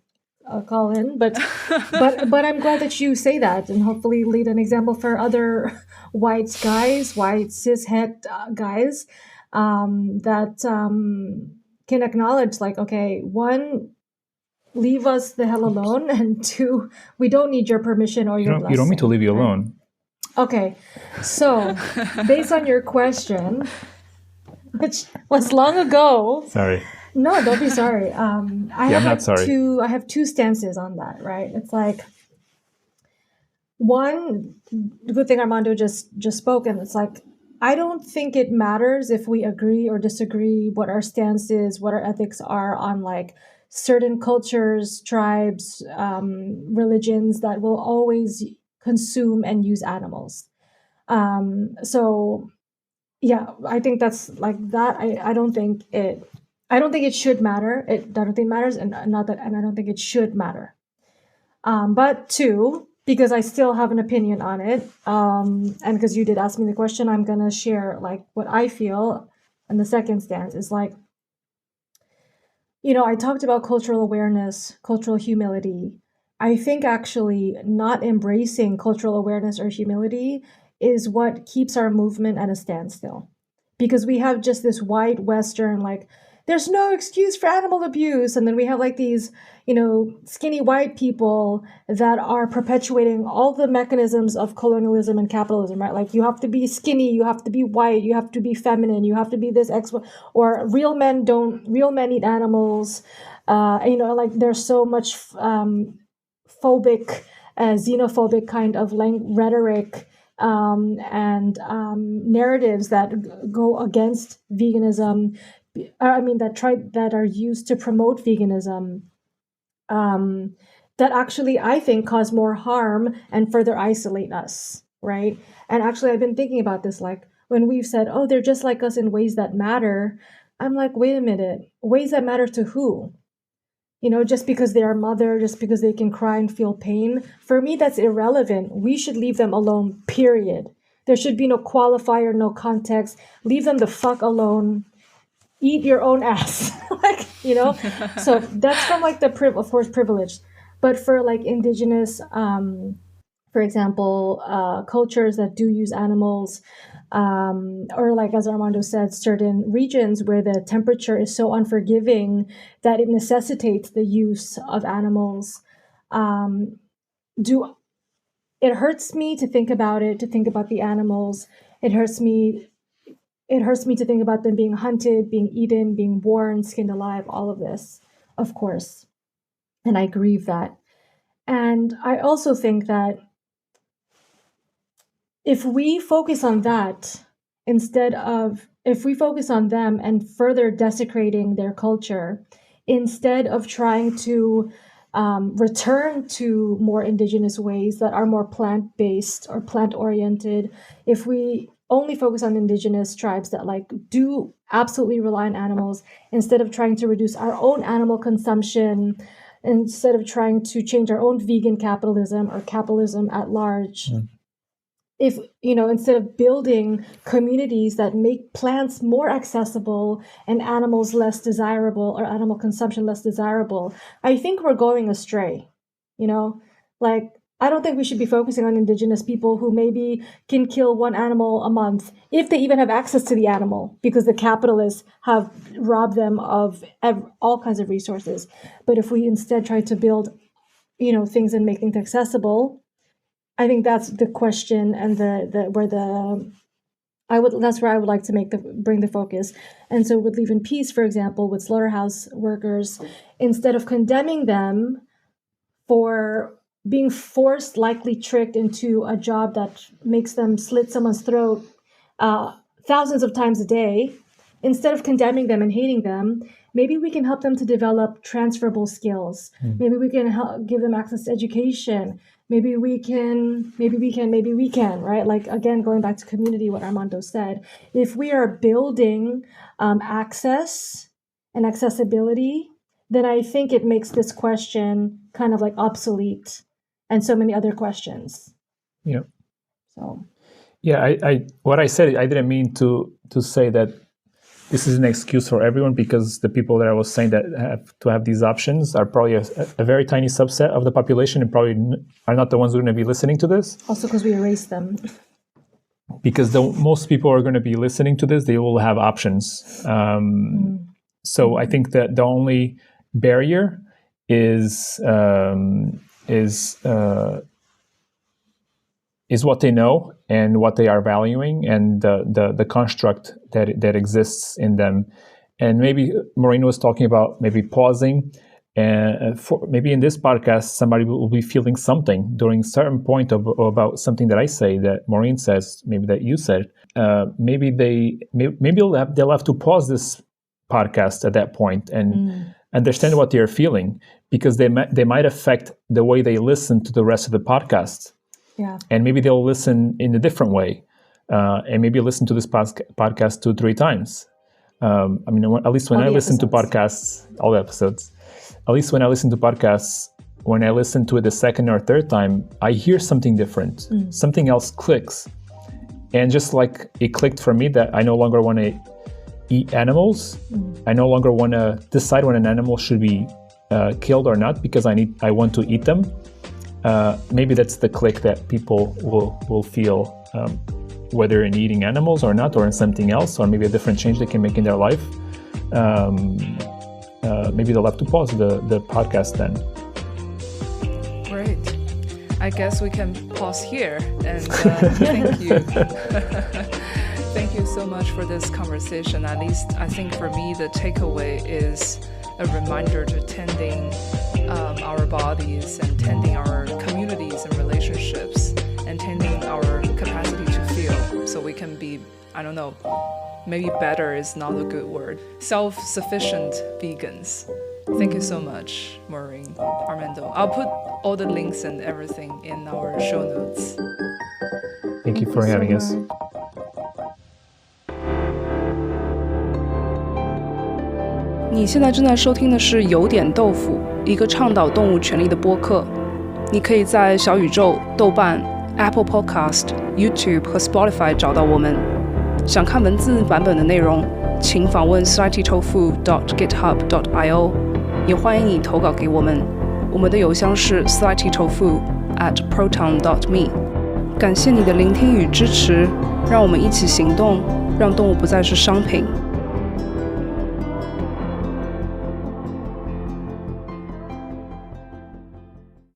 C: call in. But I'm glad that you say that, and hopefully lead an example for other white cis het guys that can acknowledge, like, okay, one, leave us the hell alone, and two, we don't need your permission or your blessing.
B: You don't need to leave you alone.
C: Okay, so based on your question, which was long ago.
B: Sorry.
C: No, don't be sorry.
B: I'm not sorry.
C: I have two stances on that, right? It's like, one, the good thing Armando just spoke, and it's like, I don't think it matters if we agree or disagree what our stance is, what our ethics are on like certain cultures, tribes, religions that will always consume and use animals. So yeah, I think that's like that. I don't think it should matter. I don't think it matters, and I don't think it should matter. But two, because I still have an opinion on it, and because you did ask me the question, I'm gonna share like what I feel. And the second stance is like, I talked about cultural awareness, cultural humility. I think actually not embracing cultural awareness or humility is what keeps our movement at a standstill. Because we have just this white Western, like, there's no excuse for animal abuse. And then we have like these, skinny white people that are perpetuating all the mechanisms of colonialism and capitalism, right? Like, you have to be skinny, you have to be white, you have to be feminine, you have to be this or real men eat animals. Like, there's so much xenophobic kind of rhetoric and narratives that go against veganism. That are used to promote veganism, that actually I think cause more harm and further isolate us, right? And actually, I've been thinking about this, like when we've said, oh, they're just like us in ways that matter. I'm like, wait a minute, ways that matter to who? Just because they're a mother, just because they can cry and feel pain, for me, that's irrelevant. We should leave them alone, period. There should be no qualifier, no context. Leave them the fuck alone. Eat your own ass. So that's from like of course, privilege. But for like indigenous, for example, cultures that do use animals, or like, as Armando said, certain regions where the temperature is so unforgiving that it necessitates the use of animals. It hurts me to think about it, to think about the animals. It hurts me to think about them being hunted, being eaten, being worn, skinned alive, all of this, of course. And I grieve that. And I also think that if we focus on that, if we focus on them and further desecrating their culture, instead of trying to return to more indigenous ways that are more plant-based or plant-oriented, if we only focus on indigenous tribes that like do absolutely rely on animals, instead of trying to reduce our own animal consumption, instead of trying to change our own vegan capitalism or capitalism at large, if, instead of building communities that make plants more accessible and animals less desirable, or animal consumption less desirable, I think we're going astray. Like, I don't think we should be focusing on indigenous people who maybe can kill one animal a month, if they even have access to the animal, because the capitalists have robbed them of all kinds of resources. But if we instead try to build, things and make things accessible, I think that's the question, and where the That's where I would like to bring the focus. And so with Leave in Peace, for example, with slaughterhouse workers, instead of condemning them for being forced, likely tricked into a job that makes them slit someone's throat thousands of times a day, instead of condemning them and hating them, maybe we can help them to develop transferable skills. Maybe we can give them access to education. Maybe we can, right? Like, again, going back to community, what Armando said, if we are building access and accessibility, then I think it makes this question kind of like obsolete and so many other questions.
B: Yeah.
C: So.
B: Yeah, I what I said, I didn't mean to say that this is an excuse for everyone, because the people that I was saying that have these options are probably a very tiny subset of the population, and probably are not the ones who are going to be listening to this.
C: Also because we erase them.
B: Because most people are going to be listening to this, they will have options. So I think that the only barrier is what they know and what they are valuing, and the construct that exists in them. And maybe Maureen was talking about maybe pausing, and maybe in this podcast somebody will be feeling something during a certain point about something that I say, that Maureen says, maybe that you said. Maybe they'll have to pause this podcast at that point and understand what they're feeling, because they might affect the way they listen to the rest of the podcast.
C: Yeah. And
B: maybe they'll listen in a different way, and maybe listen to this podcast 2-3 times. At least when I listen to podcasts, all the episodes, at least when I listen to podcasts, when I listen to it the second or third time, I hear something different. Something else clicks. And just like it clicked for me that I no longer want to eat animals, I no longer want to decide when an animal should be killed or not, because I want to eat them. Maybe that's the click that people will feel, whether in eating animals or not, or in something else, or maybe a different change they can make in their life. Maybe they'll have to pause the podcast then.
A: Great. I guess we can pause here, and thank you. Thank you so much for this conversation. At least I think for me, the takeaway is a reminder to tending our bodies, and tending our communities and relationships, and tending our capacity to feel, so we can be, I don't know, maybe better is not a good word, self-sufficient vegans. Thank you so much, Maureen, Armando. I'll put all the links and everything in our show notes.
B: Thank you for having us.
A: 你现在正在收听的是有点豆腐，一个倡导动物权利的播客。你可以在小宇宙、豆瓣、Apple Podcast、YouTube 和 Spotify 找到我们。想看文字版本的内容，请访问 slightlytofu.github.io， 也欢迎你投稿给我们。我们的邮箱是 slightlytofu@proton.me。感谢你的聆听与支持，让我们一起行动，让动物不再是商品。